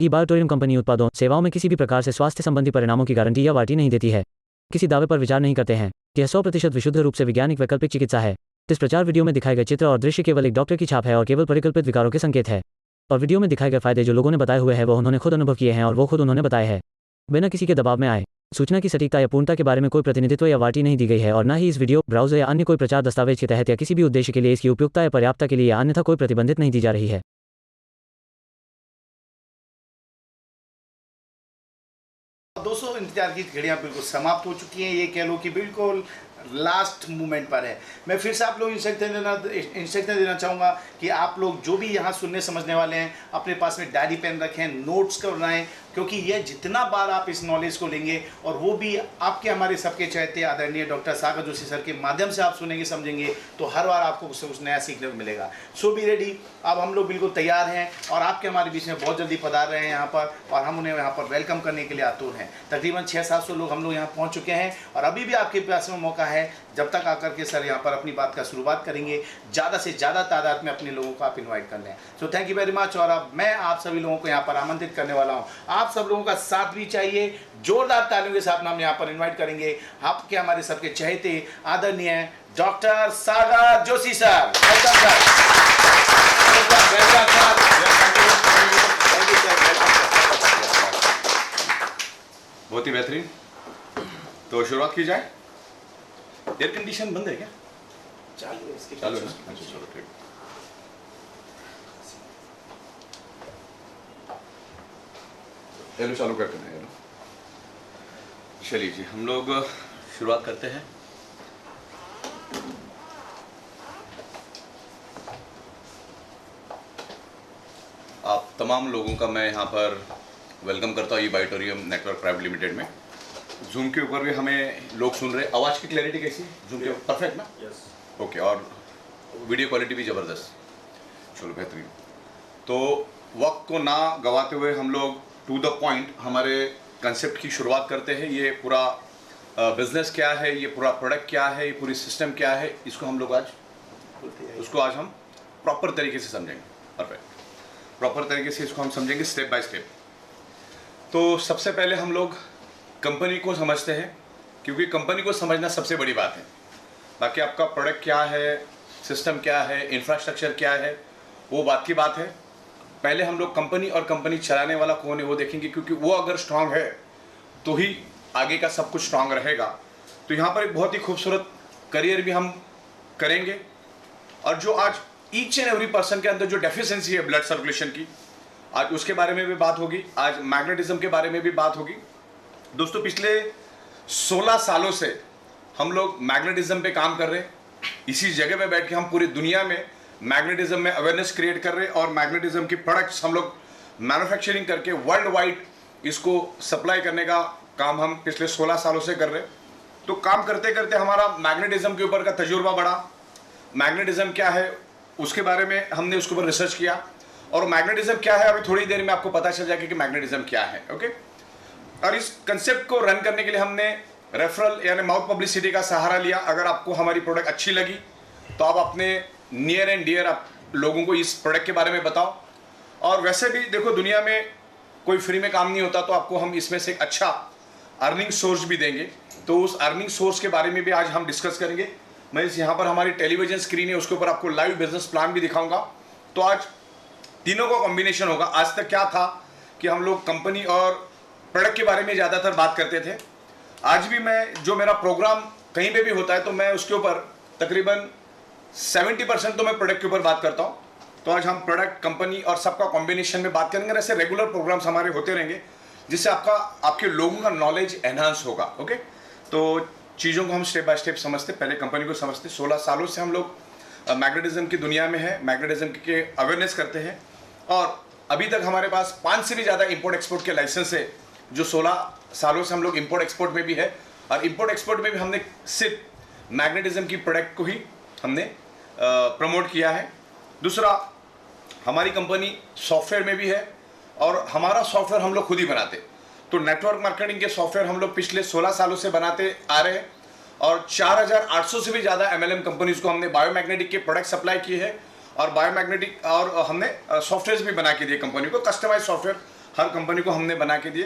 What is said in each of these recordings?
ई-बायोटोरियम company उत्पादों सेवाओं में किसी भी प्रकार से स्वास्थ्य संबंधी परिणामों की गारंटी या वारंटी नहीं देती है। किसी दावे पर विचार नहीं करते हैं। यह 100% विशुद्ध रूप से वैज्ञानिक वैकल्पिक चिकित्सा है। इस प्रचार वीडियो में दिखाए गए चित्र और दृश्य केवल एक डॉक्टर की छाप है और केवल परिकल्पित विकारों के संकेत है। और वीडियो में दिखाए गए फायदे जो लोगों ने बताए हुए हैं वो उन्होंने खुद अनुभव किए हैं और वो खुद उन्होंने बताए हैं। बिना किसी के दबाव में आए सूचना की सटीकता या पूर्णता के बारे में कोई प्रतिनिधित्व या वारंटी नहीं दी गई है और न ही इस वीडियो ब्राउज़र या अन्य कोई प्रचार दस्तावेज के तहत या किसी भी उद्देश्य के लिए इसकी उपयुक्तता या पर्याप्तता के लिए या अन्यथा कोई प्रतिबंधित नहीं दी जा रही है। दोस्तों, इंतजार की घड़ियां बिल्कुल समाप्त हो चुकी हैं। ये कह लो कि बिल्कुल लास्ट मोमेंट पर है। मैं फिर से आप लोग इंस्ट्रक्शन देना चाहूँगा कि आप लोग जो भी यहाँ सुनने समझने वाले हैं अपने पास में डायरी पेन रखें, नोट्स कर रहे हैं, क्योंकि यह जितना बार आप इस नॉलेज को लेंगे और वो भी आपके हमारे सबके चाहते आदरणीय डॉक्टर सागर जोशी सर के माध्यम से आप सुनेंगे समझेंगे तो हर बार आपको कुछ नया सीखने को मिलेगा। सो बी रेडी। अब हम लोग बिल्कुल तैयार हैं और आपके हमारे बीच में बहुत जल्दी पधार रहे हैं यहाँ पर और हम उन्हें यहाँ पर वेलकम करने के लिए आतुर हैं। तकरीबन 600-700 लोग हम लोग यहाँ पहुँच चुके हैं और अभी भी आपके पास में मौका है जब तक आकर के सर यहाँ पर अपनी बात का शुरुआत करेंगे ज़्यादा से ज़्यादा तादाद में अपने लोगों को आप इनवाइट कर लें। So thank you very much. और अब मैं आप सभी लोगों को यहाँ पर आमंत्रित करने वाला हूँ। आप सब लोगों का साथ भी चाहिए, जोरदार तालियों के साथ हम यहाँ पर इनवाइट करेंगे आपके हमारे सबके चहेते आदरणीय डॉक्टर सागर जोशी सर। Welcome sir. बहुत ही बेहतरीन। तो शुरुआत की जाए। एयर कंडीशन बंद है क्या? चालू है। चालू है। चलो ठीक। हेलो चालू करते हैं। चलिए जी, हम लोग शुरुआत करते हैं। आप तमाम लोगों का मैं यहाँ पर वेलकम करता हूँ ई-बायोटोरियम नेटवर्क प्राइवेट लिमिटेड में। जूम के ऊपर भी हमें लोग सुन रहे हैं। आवाज़ की क्लैरिटी कैसी है? जूम के परफेक्ट ना? यस। ओके। और वीडियो क्वालिटी भी ज़बरदस्त। चलो बेहतरीन। तो वक्त को ना गवाते हुए हम लोग टू द पॉइंट हमारे कंसेप्ट की शुरुआत करते हैं। ये पूरा बिजनेस क्या है, ये पूरा प्रोडक्ट क्या है, ये पूरी सिस्टम क्या है, इसको हम लोग आज हम प्रॉपर तरीके से समझेंगे। परफेक्ट। प्रॉपर तरीके से इसको हम समझेंगे स्टेप बाय स्टेप। तो सबसे पहले हम लोग कंपनी को समझते हैं, क्योंकि कंपनी को समझना सबसे बड़ी बात है। बाकी आपका प्रोडक्ट क्या है, सिस्टम क्या है, इंफ्रास्ट्रक्चर क्या है, वो बात की बात है। पहले हम लोग कंपनी और कंपनी चलाने वाला कौन है वो देखेंगे, क्योंकि वो अगर स्ट्रांग है तो ही आगे का सब कुछ स्ट्रांग रहेगा। तो यहाँ पर एक बहुत ही खूबसूरत करियर भी हम करेंगे। और जो आज ईच एंड एवरी पर्सन के अंदर जो डेफिशिएंसी है ब्लड सर्कुलेशन की, आज उसके बारे में भी बात होगी। आज मैग्नेटिज्म के बारे में भी बात होगी। दोस्तों, पिछले 16 सालों से हम लोग मैग्नेटिज्म पे काम कर रहे हैं। इसी जगह पे बैठ के हम पूरी दुनिया में मैग्नेटिज्म में अवेयरनेस क्रिएट कर रहे हैं और मैग्नेटिज्म की प्रोडक्ट्स हम लोग मैन्युफैक्चरिंग करके वर्ल्ड वाइड इसको सप्लाई करने का काम हम पिछले 16 सालों से कर रहे हैं। तो काम करते करते हमारा मैग्नेटिज्म के ऊपर का तजुर्बा बढ़ा। मैग्नेटिज्म क्या है उसके बारे में हमने उसके ऊपर रिसर्च किया और मैग्नेटिज्म क्या है अभी थोड़ी देर में आपको पता चल जाएगा कि मैग्नेटिज्म क्या है। ओके। और इस कंसेप्ट को रन करने के लिए हमने रेफरल यानी माउथ पब्लिसिटी का सहारा लिया। अगर आपको हमारी प्रोडक्ट अच्छी लगी तो आप अपने नियर एंड डियर आप लोगों को इस प्रोडक्ट के बारे में बताओ। और वैसे भी देखो, दुनिया में कोई फ्री में काम नहीं होता, तो आपको हम इसमें से एक अच्छा अर्निंग सोर्स भी देंगे। तो उस अर्निंग सोर्स के बारे में भी आज हम डिस्कस करेंगे। मैं यहाँ पर हमारी टेलीविजन स्क्रीन है, उसके ऊपर आपको लाइव बिजनेस प्लान भी दिखाऊंगा। तो आज तीनों का कॉम्बिनेशन होगा। आज तक क्या था कि हम लोग कंपनी और प्रोडक्ट के बारे में ज़्यादातर बात करते थे। आज भी मैं जो मेरा प्रोग्राम कहीं पे भी होता है तो मैं उसके ऊपर तकरीबन 70% तो मैं प्रोडक्ट के ऊपर बात करता हूँ। तो आज हम प्रोडक्ट, कंपनी और सबका कॉम्बिनेशन में बात करेंगे। ऐसे रेगुलर प्रोग्राम्स हमारे होते रहेंगे जिससे आपके लोगों का नॉलेज एनहांस होगा। ओके। तो चीज़ों को हम स्टेप बाय स्टेप समझते, पहले कंपनी को समझते। 16 सालों से हम लोग मैग्नेटिज्म की दुनिया में है, मैग्नेटिज्म के अवेयरनेस करते हैं और अभी तक हमारे पास 5 से भी ज़्यादा इंपोर्ट एक्सपोर्ट के लाइसेंस है, जो 16 सालों से हम लोग इंपोर्ट एक्सपोर्ट में भी है। और इंपोर्ट एक्सपोर्ट में भी हमने सिर्फ मैग्नेटिज्म की प्रोडक्ट को ही हमने प्रमोट किया है। दूसरा, हमारी कंपनी सॉफ्टवेयर में भी है और हमारा सॉफ्टवेयर हम लोग खुद ही बनाते। तो नेटवर्क मार्केटिंग के सॉफ्टवेयर हम लोग पिछले 16 सालों से बनाते आ रहे हैं और 4800 से भी ज़्यादा MLM कंपनीज को हमने बायोमैग्नेटिक के प्रोडक्ट सप्लाई किए हैं और बायोमैग्नेटिक और हमने सॉफ्टवेयर भी बना के दिए कंपनी को। कस्टमाइज सॉफ्टवेयर हर कंपनी को हमने बना के दिए।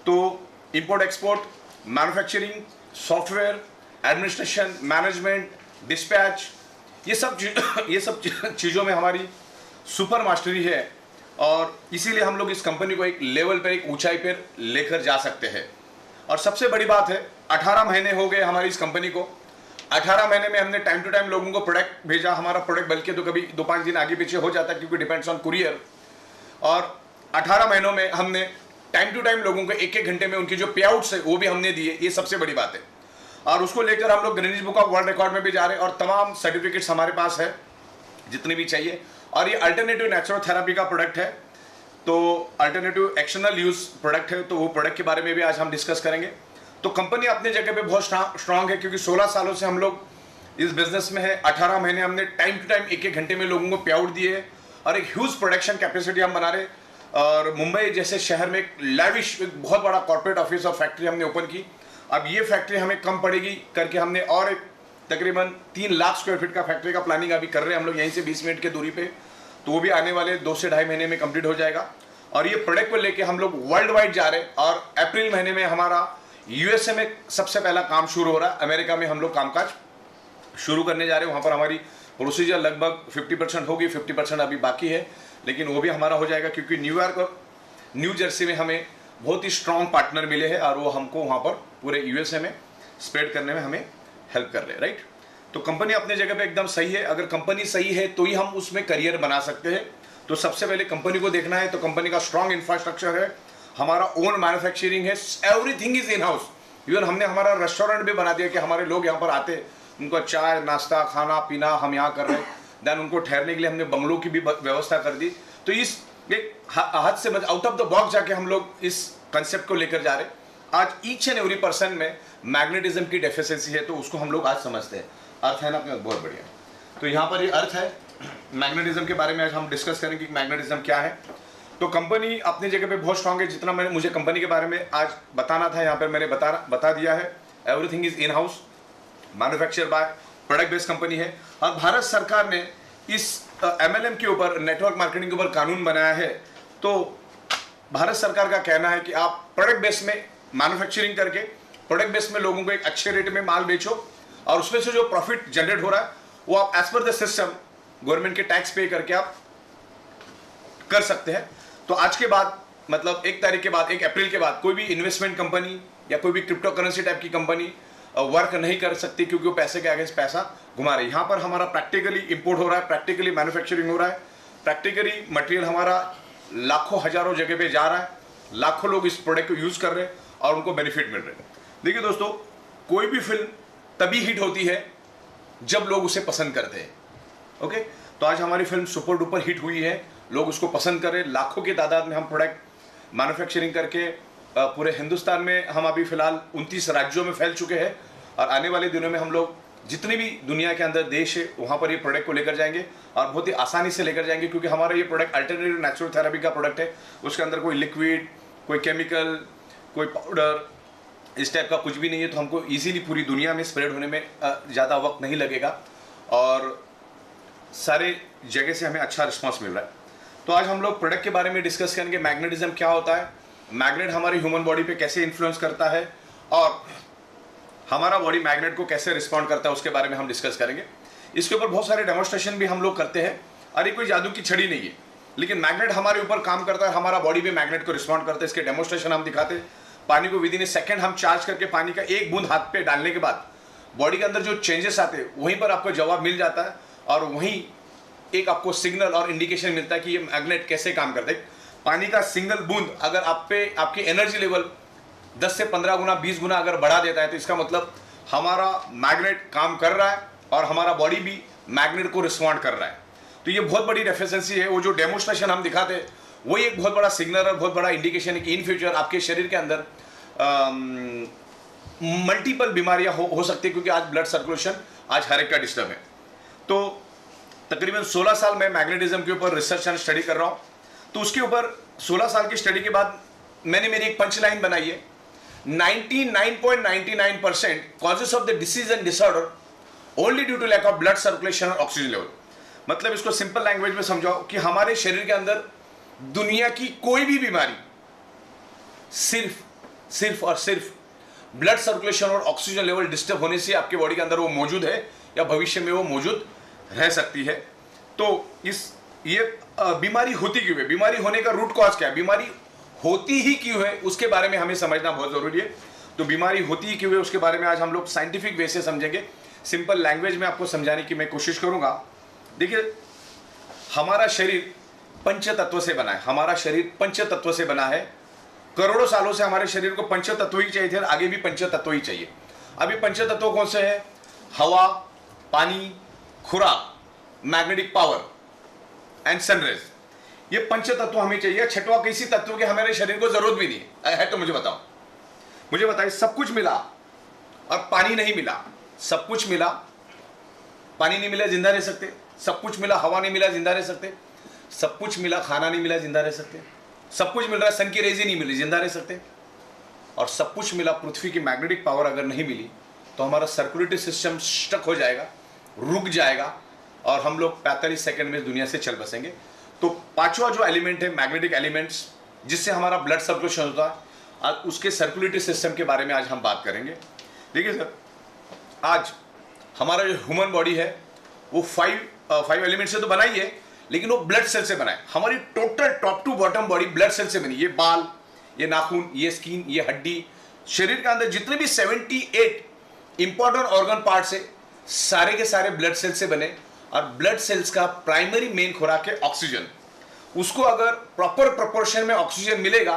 तो import export, manufacturing, software, administration, management, dispatch, ये सब चीज़ों में हमारी सुपर मास्टरी है और इसीलिए हम लोग इस कंपनी को एक लेवल पर, एक ऊंचाई पर लेकर जा सकते हैं। और सबसे बड़ी बात है, 18 महीने हो गए हमारी इस कंपनी को। 18 महीने में हमने टाइम टू टाइम लोगों को प्रोडक्ट भेजा। हमारा प्रोडक्ट बल्कि तो कभी 2-5 दिन आगे पीछे हो जाता है क्योंकि डिपेंड्स ऑन कुरियर। और 18 महीनों में हमने टाइम टू टाइम लोगों को 1-1 घंटे में उनकी जो पे आउट्स है वो भी हमने दिए। ये सबसे बड़ी बात है और उसको लेकर हम लोग Guinness book of world record में भी जा रहे हैं और तमाम सर्टिफिकेट्स हमारे पास है जितने भी चाहिए। और ये अल्टरनेटिव नेचुरल थेरेपी का प्रोडक्ट है, तो अल्टरनेटिव एक्शनल यूज प्रोडक्ट है, तो वो प्रोडक्ट के बारे में भी आज हम डिस्कस करेंगे। तो कंपनी अपनी जगह पे बहुत स्ट्रांग है क्योंकि 16 सालों से हम लोग इस बिजनेस में है। 18 महीने हमने टाइम टू टाइम 1-1 घंटे में लोगों को पे आउट दिए और एक ह्यूज प्रोडक्शन कैपेसिटी हम बना रहे। और मुंबई जैसे शहर में एक लैविश, एक बहुत बड़ा कॉर्पोरेट ऑफिस और फैक्ट्री हमने ओपन की। अब ये फैक्ट्री हमें कम पड़ेगी करके हमने और एक तकरीबन 3 लाख स्क्वायर फीट का फैक्ट्री का प्लानिंग अभी कर रहे हैं हम लोग यहीं से 20 मिनट के दूरी पे। तो वो भी आने वाले 2 से 2.5 महीने में कंप्लीट हो जाएगा। और ये प्रोडक्ट को लेके हम लोग वर्ल्ड वाइड जा रहे हैं और अप्रैल महीने में हमारा यूएसए में सबसे पहला काम शुरू हो रहा है। अमेरिका में हम लोग कामकाज शुरू करने जा रहे हैं। वहाँ पर हमारी प्रोसीजर लगभग 50% होगी, 50% अभी बाकी है, लेकिन वो भी हमारा हो जाएगा क्योंकि न्यूयॉर्क और न्यू जर्सी में हमें बहुत ही स्ट्रॉन्ग पार्टनर मिले हैं और वो हमको वहाँ पर पूरे यूएसए में स्प्रेड करने में हमें हेल्प कर रहे हैं, राइट। तो कंपनी अपने जगह पे एकदम सही है। अगर कंपनी सही है तो ही हम उसमें करियर बना सकते हैं। तो सबसे पहले कंपनी को देखना है, तो कंपनी का स्ट्रॉन्ग इंफ्रास्ट्रक्चर है, हमारा ओन मैन्युफैक्चरिंग है, everything is in house. Even हमने हमारा रेस्टोरेंट भी बना दिया कि हमारे लोग यहाँ पर आते, उनको चाय नाश्ता खाना पीना हम यहाँ कर रहे हैं। देन उनको ठहरने के लिए हमने बंगलों की भी व्यवस्था कर दी। तो इस एक हाथ से आउट ऑफ द बॉक्स जाके हम लोग इस कंसेप्ट को लेकर जा रहे हैं। आज ईच एंड एवरी पर्सन में मैग्नेटिज्म की डेफिशिएंसी है, तो उसको हम लोग आज समझते हैं। अर्थ है ना अपने, बहुत बढ़िया। तो यहाँ पर ये अर्थ है मैग्नेटिज्म के बारे में आज हम डिस्कस करेंगे कि मैग्नेटिज्म क्या है। तो कंपनी अपनी जगह पे बहुत स्ट्रांग है। जितना मैंने मुझे कंपनी के बारे में आज बताना था यहाँ पर मैंने बता दिया है। Everything is in house, manufacture by, product based company है। और भारत सरकार ने इस MLM के ऊपर, नेटवर्क मार्केटिंग के ऊपर कानून बनाया है। तो भारत सरकार का कहना है कि आप प्रोडक्ट बेस में मैन्युफैक्चरिंग करके प्रोडक्ट बेस में लोगों को एक अच्छे रेट में माल बेचो और उसमें से जो प्रॉफिट जनरेट हो रहा है वो आप as per the system government के टैक्स पे करके आप कर सकते हैं। तो आज के बाद, मतलब 1 तारीख के बाद, 1 अप्रैल के बाद कोई भी इन्वेस्टमेंट कंपनी या कोई भी क्रिप्टो करेंसी टाइप की कंपनी वर्क नहीं कर सकती क्योंकि वो पैसे के अगेंस्ट पैसा घुमा रही है। यहाँ पर हमारा प्रैक्टिकली इंपोर्ट हो रहा है, प्रैक्टिकली मैन्युफैक्चरिंग हो रहा है, प्रैक्टिकली मटेरियल हमारा लाखों हजारों जगह पे जा रहा है, लाखों लोग इस प्रोडक्ट को यूज कर रहे हैं और उनको बेनिफिट मिल रहे हैं। देखिए दोस्तों, कोई भी फिल्म तभी हिट होती है जब लोग उसे पसंद करते हैं। ओके, तो आज हमारी फिल्म सुपर डुपर हिट हुई है, लोग उसको पसंद कर रहे हैं। लाखों की तादाद में हम प्रोडक्ट मैन्युफैक्चरिंग करके पूरे हिंदुस्तान में हम अभी फिलहाल 29 राज्यों में फैल चुके हैं और आने वाले दिनों में हम लोग जितने भी दुनिया के अंदर देश है वहाँ पर ये प्रोडक्ट को लेकर जाएंगे और बहुत ही आसानी से लेकर जाएंगे क्योंकि हमारा ये प्रोडक्ट अल्टरनेटिव नेचुरल थेरेपी का प्रोडक्ट है। उसके अंदर कोई लिक्विड, कोई केमिकल, कोई पाउडर, इस टाइप का कुछ भी नहीं है। तो हमको इजीली पूरी दुनिया में स्प्रेड होने में ज़्यादा वक्त नहीं लगेगा और सारे जगह से हमें अच्छा रिस्पॉन्स मिल रहा है। तो आज हम लोग प्रोडक्ट के बारे में डिस्कस करेंगे। मैग्नेटिज्म क्या होता है, मैग्नेट हमारी ह्यूमन बॉडी पे कैसे इन्फ्लुएंस करता है और हमारा बॉडी मैग्नेट को कैसे रिस्पॉन्ड करता है उसके बारे में हम डिस्कस करेंगे। इसके ऊपर बहुत सारे डेमोन्स्ट्रेशन भी हम लोग करते हैं। अरे कोई जादू की छड़ी नहीं है, लेकिन मैग्नेट हमारे ऊपर काम करता है, हमारा बॉडी भी मैग्नेट को रिस्पॉन्ड करता है। इसके डेमोन्स्ट्रेशन हम दिखाते हैं। पानी को विदिन ए सेकंड हम चार्ज करके पानी का 1 बूंद हाथ पे डालने के बाद बॉडी के अंदर जो चेंजेस आते हैं वहीं पर आपको जवाब मिल जाता है और वहीं एक आपको सिग्नल और इंडिकेशन मिलता है कि ये मैग्नेट कैसे काम करता है। पानी का सिंगल बूंद अगर आप पे आपकी एनर्जी लेवल 10 से 15 गुना 20 गुना अगर बढ़ा देता है तो इसका मतलब हमारा मैग्नेट काम कर रहा है और हमारा बॉडी भी मैग्नेट को रिस्पॉन्ड कर रहा है। तो ये बहुत बड़ी डेफिशिएंसी है। वो जो डेमोन्स्ट्रेशन हम दिखाते हैं वही एक बहुत बड़ा सिग्नल और बहुत बड़ा इंडिकेशन है कि इन फ्यूचर आपके शरीर के अंदर मल्टीपल बीमारियां हो सकती है क्योंकि आज ब्लड सर्कुलेशन आज हर एक का डिस्टर्ब है। तो तकरीबन 16 साल मैं मैग्नेटिज्म के ऊपर रिसर्च एंड स्टडी कर रहा हूँ। तो उसके ऊपर 16 साल की स्टडी के बाद मैंने मेरी एक पंच लाइन बनाई है। 99.99% causes of the disease and disorder only due to lack of blood circulation और ऑक्सीजन लेवल। मतलब इसको सिंपल लैंग्वेज में समझाओ कि हमारे शरीर के अंदर दुनिया की कोई भी बीमारी सिर्फ और सिर्फ ब्लड सर्कुलेशन और ऑक्सीजन लेवल डिस्टर्ब होने से आपके बॉडी के अंदर वो मौजूद है या भविष्य में वो मौजूद रह सकती है। तो ये बीमारी होती क्यों है, बीमारी होने का रूट कॉज क्या है, बीमारी होती ही क्यों है, उसके बारे में हमें समझना बहुत जरूरी है। तो बीमारी होती ही क्यों है उसके बारे में आज हम लोग साइंटिफिक वे से समझेंगे, सिंपल लैंग्वेज में आपको समझाने की मैं कोशिश करूंगा। देखिए, हमारा शरीर पंच तत्व से बना है, हमारा शरीर पंच तत्व से बना है। करोड़ों सालों से हमारे शरीर को पंच तत्व ही चाहिए थे और आगे भी पंच तत्व ही चाहिए। अभी पंच तत्व कौन से हैं? हवा, पानी, खुराक, मैग्नेटिक पावर एंड सनरेज। ये पंच तत्व हमें चाहिए। छठवां किसी तत्व के हमारे शरीर को जरूरत भी नहीं है। तो मुझे बताओ, मुझे बताइए, सब कुछ मिला और पानी नहीं मिला, सब कुछ मिला, पानी नहीं मिला जिंदा रह सकते, सब कुछ मिला, हवा नहीं मिला जिंदा रह सकते, सब कुछ मिला, खाना नहीं मिला जिंदा रह सकते, सब कुछ मिल रहा है, सन की रेज ही नहीं मिली जिंदा रह सकते, और सब कुछ मिला, पृथ्वी की मैग्नेटिक पावर अगर नहीं मिली तो हमारा सर्कुलेटरी सिस्टम स्टक हो जाएगा, रुक जाएगा और हम लोग 45 सेकंड में दुनिया से चल बसेंगे। तो पांचवा जो एलिमेंट है, मैग्नेटिक एलिमेंट्स, जिससे हमारा ब्लड सर्कुलेशन होता है, आज उसके सर्कुलेटरी सिस्टम के बारे में आज हम बात करेंगे। देखिए सर, आज हमारा जो ह्यूमन बॉडी है वो फाइव एलिमेंट से तो बना ही है, लेकिन वो ब्लड सेल से बना है। हमारी total top to bottom body blood cell से बनी। ये बाल, ये नाखून, ये स्किन, ये हड्डी, शरीर के अंदर जितने भी 78 इंपॉर्टेंट ऑर्गन पार्ट्स है, सारे के सारे ब्लड सेल से बने। और ब्लड सेल्स का प्राइमरी मेन खुराक है ऑक्सीजन। उसको अगर प्रॉपर प्रोपोर्शन में ऑक्सीजन मिलेगा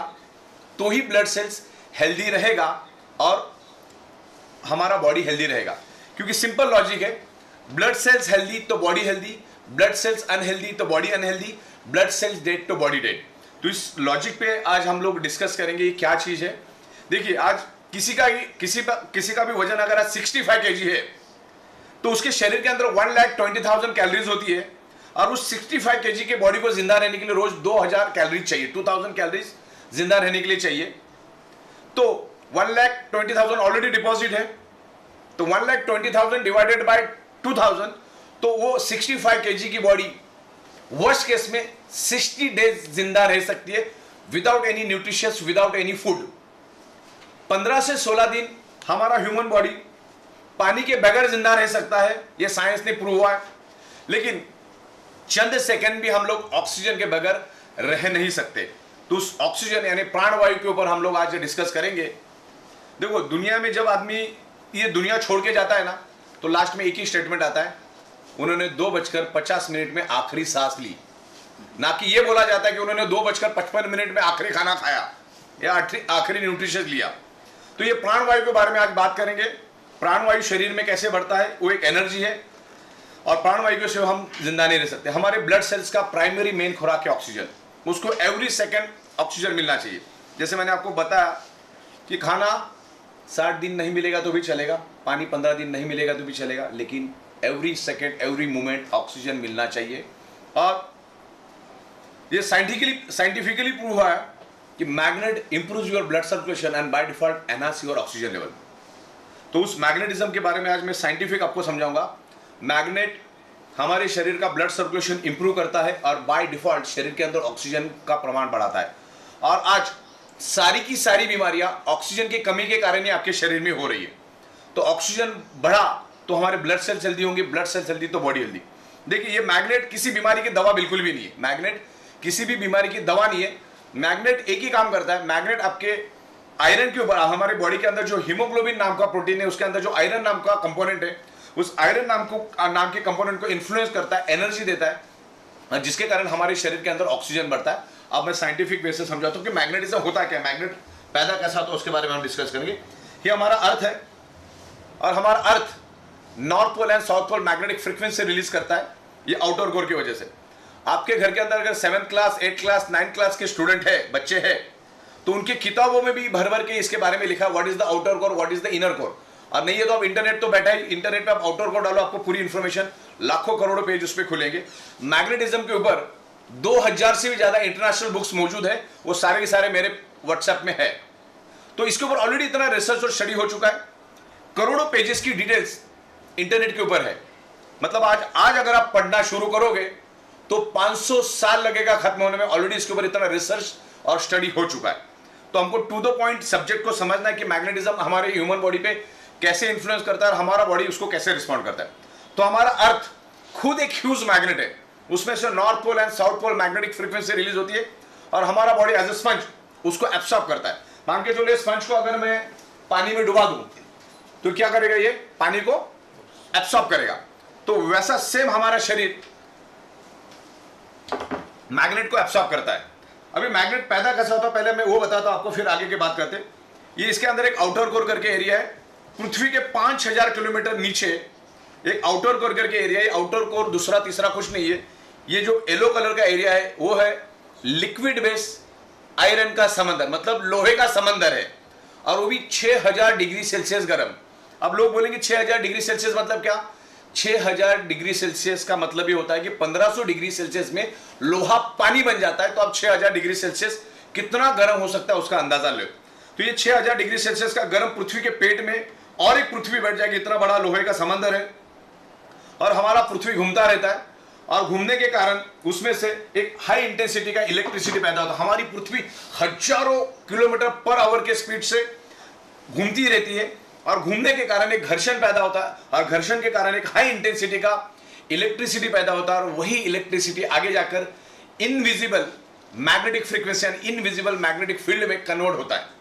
तो ही ब्लड सेल्स हेल्दी रहेगा और हमारा बॉडी हेल्दी रहेगा। क्योंकि सिंपल लॉजिक है, ब्लड सेल्स हेल्दी तो body healthy, blood cells unhealthy तो body unhealthy, blood cells dead तो बॉडी डेड। तो इस लॉजिक पे आज हम लोग डिस्कस करेंगे ये क्या चीज है। देखिए, आज किसी का भी वजन अगर आज 65 kg है तो उसके शरीर के अंदर 1,20,000 कैलोरीज होती है और उस 65 kg के बॉडी को जिंदा रहने के लिए रोज 2000 कैलोरीज चाहिए, 2000 कैलोरीज जिंदा रहने के लिए चाहिए। तो 1,20,000 ऑलरेडी डिपॉजिट है, तो 1,20,000 डिवाइडेड बाय 2000, तो वो 65 kg की बॉडी वर्स्ट केस में 60 डेज जिंदा रह सकती है without any nutritious, without any food. 15 से 16 दिन हमारा ह्यूमन बॉडी पानी के बगैर जिंदा रह सकता है, यह साइंस ने प्रूव हुआ है। लेकिन चंद सेकंड भी हम लोग ऑक्सीजन के बगैर रह नहीं सकते। तो उस ऑक्सीजन यानी प्राणवायु के ऊपर हम लोग आज डिस्कस करेंगे। देखो, दुनिया में जब आदमी ये दुनिया छोड़ के जाता है ना, तो लास्ट में एक ही स्टेटमेंट आता है, उन्होंने 2:50 में आखिरी सांस ली। ना कि ये बोला जाता है कि उन्होंने 2:55 में आखिरी खाना खाया या आखिरी न्यूट्रिशन लिया। तो ये प्राणवायु के बारे में आज बात करेंगे। प्राणवायु शरीर में कैसे बढ़ता है, वो एक एनर्जी है और प्राणवायु से हम जिंदा नहीं रह सकते। हमारे ब्लड सेल्स का प्राइमरी मेन खुराक है ऑक्सीजन। उसको एवरी सेकंड ऑक्सीजन मिलना चाहिए। जैसे मैंने आपको बताया कि खाना 60 दिन नहीं मिलेगा तो भी चलेगा, पानी 15 दिन नहीं मिलेगा तो भी चलेगा, लेकिन every second every moment oxygen मिलना चाहिए। और ये साइंटिफिकली प्रूव हुआ है कि magnet improves your blood circulation and by default enhance your oxygen level. तो उस मैग्नेटिज्म के बारे में आज मैं साइंटिफिक आपको समझाऊंगा। मैग्नेट हमारे शरीर का ब्लड सर्कुलेशन इंप्रूव करता है और बाय डिफॉल्ट शरीर के अंदर ऑक्सीजन का प्रमाण बढ़ाता है। और आज सारी की सारी बीमारियां ऑक्सीजन की कमी के कारण ही आपके शरीर में हो रही है। तो ऑक्सीजन बढ़ा तो हमारे ब्लड सेल्स हेल्दी होंगे, ब्लड सेल्स हेल्दी तो बॉडी हेल्दी। देखिए, ये मैग्नेट किसी बीमारी की दवा बिल्कुल भी नहीं है। मैग्नेट किसी भी बीमारी की दवा नहीं है। मैग्नेट एक ही काम करता है, मैग्नेट आपके आयरन के ऊपर, हमारे बॉडी के अंदर जो हीमोग्लोबिन नाम का प्रोटीन है उसके अंदर जो आयरन नाम का कंपोनेंट है, उस आयरन नाम के कंपोनेंट को इन्फ्लुएंस करता है, एनर्जी देता है, जिसके कारण हमारे शरीर के अंदर ऑक्सीजन बढ़ता है। अब मैं साइंटिफिक वे से समझाता हूं कि मैग्नेटिज्म होता क्या है, मैग्नेट पैदा कैसा होता है, उसके बारे में हम डिस्कस करेंगे। ये हमारा अर्थ है और हमारा earth north pole and south pole magnetic frequency release करता है, ये आउटर कोर की वजह से। आपके घर के अंदर अगर 7th class, 8th class, 9th class के स्टूडेंट है, बच्चे हैं, तो उनके किताबों में भी भर भर के इसके बारे में लिखा है, what is the outer core, what is the inner core. और नहीं है तो आप इंटरनेट तो बैठा ही, इंटरनेट पे आप आउटर कोर डालो, आपको पूरी इंफॉर्मेशन, लाखों करोड़ों पेज उस पर खुलेंगे। मैग्नेटिज्म के ऊपर 2000 से भी ज्यादा इंटरनेशनल बुक्स मौजूद है, वो सारे के सारे मेरे व्हाट्सएप में है। तो इसके ऊपर ऑलरेडी इतना रिसर्च और स्टडी हो चुका है, करोड़ों पेजेस की डिटेल्स इंटरनेट के ऊपर है। मतलब आज अगर आप पढ़ना शुरू करोगे तो 500 साल लगेगा खत्म होने में। ऑलरेडी इसके ऊपर इतना रिसर्च और स्टडी हो चुका है। तो हमको टू द पॉइंट सब्जेक्ट को समझना है कि मैग्नेटिज्म हमारे ह्यूमन बॉडी पे कैसे इन्फ्लुएंस करता है और हमारा बॉडी उसको कैसे रिस्पॉन्ड करता है। तो हमारा अर्थ खुद एक ह्यूज मैग्नेट है, उसमें से north pole and south pole magnetic frequency release होती है और हमारा बॉडी एज ए स्पंज उसको एब्सॉर्ब करता है। मान के चलिए स्पंज को अगर मैं पानी में डुबा दूं तो क्या करेगा, ये पानी को एब्सॉर्ब करेगा। तो वैसा सेम हमारा शरीर मैग्नेट को एब्सॉर्ब करता है। अभी मैग्नेट पैदा कैसा होता है पहले मैं वो बताता हूं आपको, फिर आगे की बात करते हैं। ये इसके अंदर एक आउटर कोर करके एरिया है, पृथ्वी के 5000 किलोमीटर नीचे एक आउटर कोर करके एरिया है। आउटर कोर दूसरा तीसरा कुछ नहीं है, ये जो येलो कलर का एरिया है वो है लिक्विड बेस आयरन का समंदर, मतलब लोहे का समंदर है, और वो भी 6000 डिग्री सेल्सियस गर्म। अब लोग बोलेंगे 6000 डिग्री सेल्सियस मतलब क्या? 6000 डिग्री सेल्सियस का मतलब ये होता है कि 1500 डिग्री सेल्सियस में लोहा पानी बन जाता है। तो अब 6000 डिग्री सेल्सियस कितना गर्म हो सकता है उसका अंदाजा लो। तो ये 6000 डिग्री सेल्सियस का गर्म पृथ्वी के पेट में और एक पृथ्वी बैठ जाएगी, इतना बड़ा लोहे का समंदर है, और हमारा पृथ्वी घूमता रहता है, और घूमने के कारण उसमें से एक हाई इंटेंसिटी का इलेक्ट्रिसिटी पैदा होता है। हमारी पृथ्वी हजारों किलोमीटर पर आवर के स्पीड से घूमती रहती है, और घूमने के कारण एक घर्षण पैदा होता है, और घर्षण के कारण एक हाई इंटेंसिटी का इलेक्ट्रिसिटी पैदा होता है, और वही इलेक्ट्रिसिटी आगे जाकर invisible magnetic frequency and invisible magnetic field में कन्वर्ट होता है।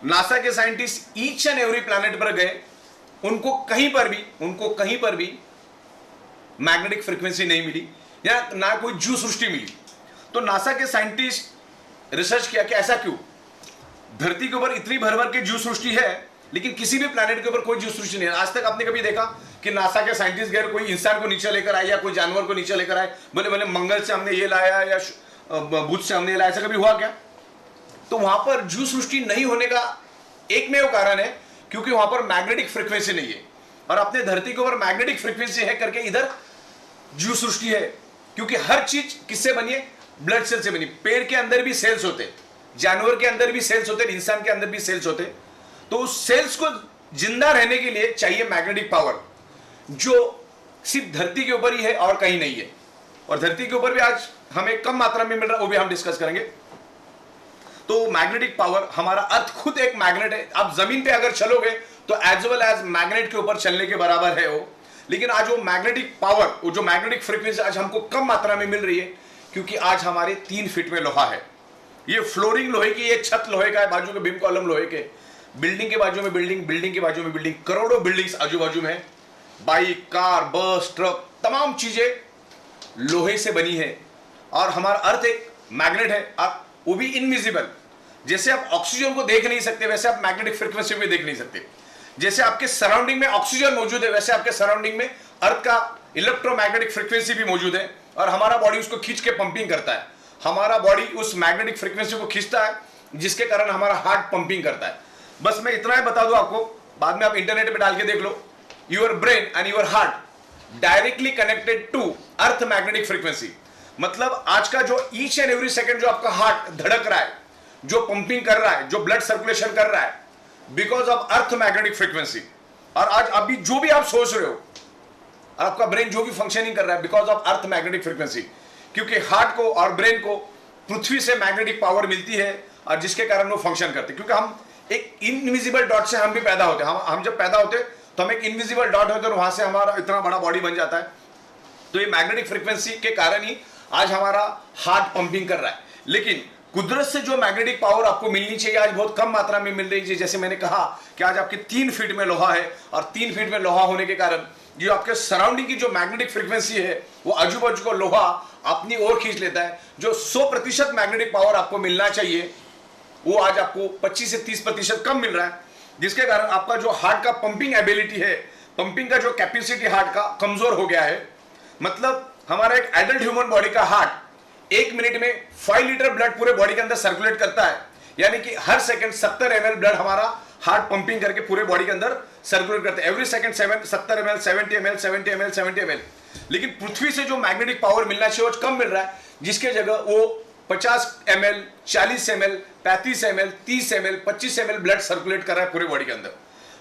नासा के scientist each and every planet पर गए, उनको कहीं पर भी मैग्नेटिक फ्रीक्वेंसी नहीं मिली, या ना कोई जीव सृष्टि मिली। तो नासा के साइंटिस्ट रिसर्च किया कि ऐसा क्यों, धरती के ऊपर इतनी भर भर के जीव सृष्टि है लेकिन किसी भी प्लैनेट के ऊपर कोई जीव सृष्टि नहीं है। आज तक आपने कभी देखा कि नासा के साइंटिस्ट गए, कोई इंसान को नीचे लेकर आए या कोई जानवर को नीचे लेकर आए, बोले बोले मंगल से हमने ये लाया या बुध से हमने लाया, ऐसा कभी हुआ क्या? तो वहां पर जीव सृष्टि नहीं होने का एकमेव कारण है क्योंकि वहां पर मैग्नेटिक फ्रीक्वेंसी नहीं है। और अपने धरती के ऊपर मैग्नेटिक फ्रीक्वेंसी है करके इधर जीव सृष्टि है, क्योंकि हर चीज किससे बनी है? ब्लड सेल से बनी। पेड़ के अंदर भी सेल्स होते, जानवर के अंदर भी सेल्स होते, इंसान के अंदर भी सेल्स होते। तो उस सेल्स को जिंदा रहने के लिए चाहिए मैग्नेटिक पावर, जो सिर्फ धरती के ऊपर ही है और कहीं नहीं है। और धरती के ऊपर भी आज हमें कम मात्रा में मिल रहा है, वो भी हम डिस्कस करेंगे। तो मैग्नेटिक पावर, हमारा अर्थ खुद एक मैग्नेट है। आप जमीन पे अगर चलोगे तो एज वेल एज मैग्नेट के ऊपर चलने के बराबर है वो। लेकिन आज वो मैग्नेटिक पावर, वो जो मैग्नेटिक फ्रीक्वेंसी आज हमको कम मात्रा में मिल रही है क्योंकि आज हमारे 3 फीट में लोहा है। ये फ्लोरिंग लोहे की, ये छत लोहे का है, बाजू के बीम कॉलम लोहे के, बिल्डिंग के बाजू में बिल्डिंग, बिल्डिंग के बाजू में बिल्डिंग, करोड़ों बिल्डिंग्स आजू बाजू में, बाइक, कार, बस, ट्रक, तमाम चीजें लोहे से बनी है। और हमारा अर्थ एक मैग्नेट है, और वो भी इनविजिबल। जैसे आप ऑक्सीजन को देख नहीं सकते वैसे आप मैग्नेटिक फ्रीक्वेंसी को देख नहीं सकते। जैसे आपके सराउंडिंग में ऑक्सीजन मौजूद है वैसे आपके सराउंडिंग में अर्थ का इलेक्ट्रोमैग्नेटिक फ्रीक्वेंसी भी मौजूद है, और हमारा बॉडी उसको खींच के पंपिंग करता है। हमारा बॉडी उस मैग्नेटिक फ्रीक्वेंसी को खींचता है जिसके कारण हमारा हार्ट पंपिंग करता है। बस मैं इतना ही बता दूं आपको, बाद में आप इंटरनेट पे डाल के देख लो। Your brain and your heart directly connected to earth magnetic frequency. मतलब आज का जो ईच एंड एवरी सेकंड जो आपका हार्ट धड़क रहा है, जो पंपिंग कर रहा है, जो ब्लड सर्कुलेशन कर रहा है, because of earth magnetic frequency. और आज अभी जो भी आप सोच रहे हो, आपका ब्रेन जो भी फंक्शनिंग कर रहा है, because of earth magnetic frequency. क्योंकि हार्ट को और ब्रेन को पृथ्वी से मैग्नेटिक पावर मिलती है, और जिसके कारण वो फंक्शन करते हैं। क्योंकि हम एक इनविजिबल डॉट से हम भी पैदा होते हैं। हम जब पैदा होते तो हम एक इनविजिबल डॉट होते हैं, और वहां से हमारा इतना बड़ा बॉडी बन जाता है। तो ये मैग्नेटिक फ्रीक्वेंसी के कारण ही आज हमारा हार्ट पंपिंग कर रहा है। लेकिन कुदरत से जो मैग्नेटिक पावर आपको मिलनी चाहिए आज बहुत कम मात्रा में मिल रही है। जैसे मैंने कहा कि आज आपके 3 फीट में लोहा है, और 3 फीट में लोहा होने के कारण जो आपके सराउंडिंग की जो मैग्नेटिक फ्रीक्वेंसी है वो आजू बाजू को लोहा अपनी ओर खींच लेता है। जो 100% मैग्नेटिक पावर आपको मिलना चाहिए वो आज आपको 25 से 30% कम मिल रहा है, जिसके कारण आपका जो हार्ट का पंपिंग एबिलिटी है, पंपिंग का जो कैपेसिटी हार्ट का कमजोर हो गया है। मतलब हमारा एक एडल्ट ह्यूमन बॉडी का हार्ट 1 मिनट में 5 लीटर ब्लड पूरे बॉडी के अंदर सर्कुलेट करता है, यानी कि हर सेकंड 70 ml ब्लड हमारा हार्ट पंपिंग करके पूरे बॉडी के अंदर सर्कुलेट करता है। Every second 70 ml, 70 ml, 70 ml, 70 ml। लेकिन पृथ्वी से जो मैग्नेटिक पावर मिलना चाहिए वो कम मिल रहा है, जिसके जगह वो 50 ml, 40 ml, 35 ml, 30 ml, 25 ml blood circulate कर रहा है पूरे बॉडी के अंदर।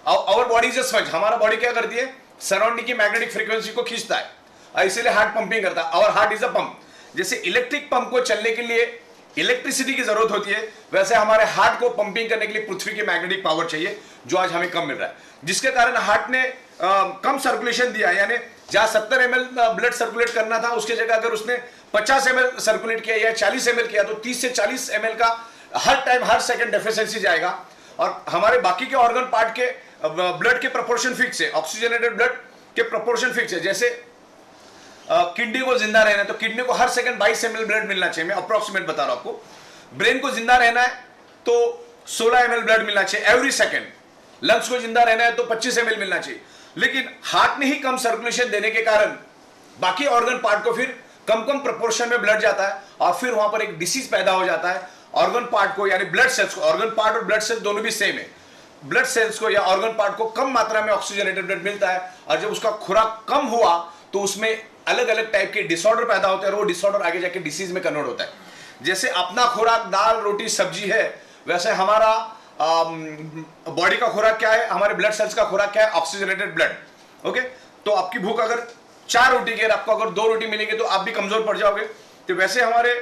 Our body is a sponge. हमारा बॉडी क्या करती है? सराउंडिंग की मैग्नेटिक फ्रीक्वेंसी को खींचता है, इसीलिए हार्ट पंपिंग करता है। Our heart is a pump. जैसे इलेक्ट्रिक पंप को चलने के लिए इलेक्ट्रिसिटी की जरूरत होती है, वैसे हमारे हार्ट को पंपिंग करने के लिए पृथ्वी की मैग्नेटिक पावर चाहिए, जो आज हमें कम मिल रहा है, जिसके कारण हार्ट ने कम सर्कुलेशन दिया। यानी जहां 70 ml ब्लड सर्कुलेट करना था, उसकी जगह अगर उसने 50 ml सर्कुलेट किया या 40 ml किया, तो 30 से 40 ml का हर टाइम हर सेकंड डेफिशिएंसी जाएगा। और हमारे बाकी के ऑर्गन पार्ट के ब्लड के प्रोपोर्शन फिक्स है, ऑक्सीजनेटेड ब्लड के प्रोपोर्शन फिक्स है। जैसे किडनी को जिंदा रहना है तो किडनी को हर सेकंड 22 ml ब्लड मिलना चाहिए, मैं अप्रोक्सीमेट बता रहा हूं आपको। ब्रेन को जिंदा रहना है तो 16 ml ब्लड मिलना चाहिए एवरी सेकंड। लंग्स को जिंदा रहना है तो 25 ml मिलना चाहिए। लेकिन हार्ट ने ही कम सर्कुलेशन देने के कारण बाकी ऑर्गन पार्ट को फिर कम प्रोपोर्शन में ब्लड जाता है, और फिर वहां पर एक डिसीज पैदा हो जाता है ऑर्गन पार्ट को, यानी ब्लड सेल्स को। ऑर्गन पार्ट और ब्लड सेल्स दोनों भी सेम है। ब्लड सेल्स को या ऑर्गन पार्ट को कम मात्रा में ऑक्सीजनेटेड ब्लड मिलता है, और जब उसका खुराक कम हुआ तो उसमें अलग अलग टाइप के डिसऑर्डर पैदा होते हैं, और वो डिसऑर्डर आगे जाके डिसीज में कन्वर्ट होता है। जैसे अपना खुराक दाल रोटी सब्जी है, वैसे हमारा बॉडी का खुराक क्या है, हमारे ब्लड सेल्स का खुराक क्या है, ऑक्सीजनेटेड ब्लड। ओके, तो आपकी भूख अगर 4 रोटी की है, आपको अगर 2 रोटी मिलेगी तो आप भी कमजोर पड़ जाओगे। तो वैसे हमारे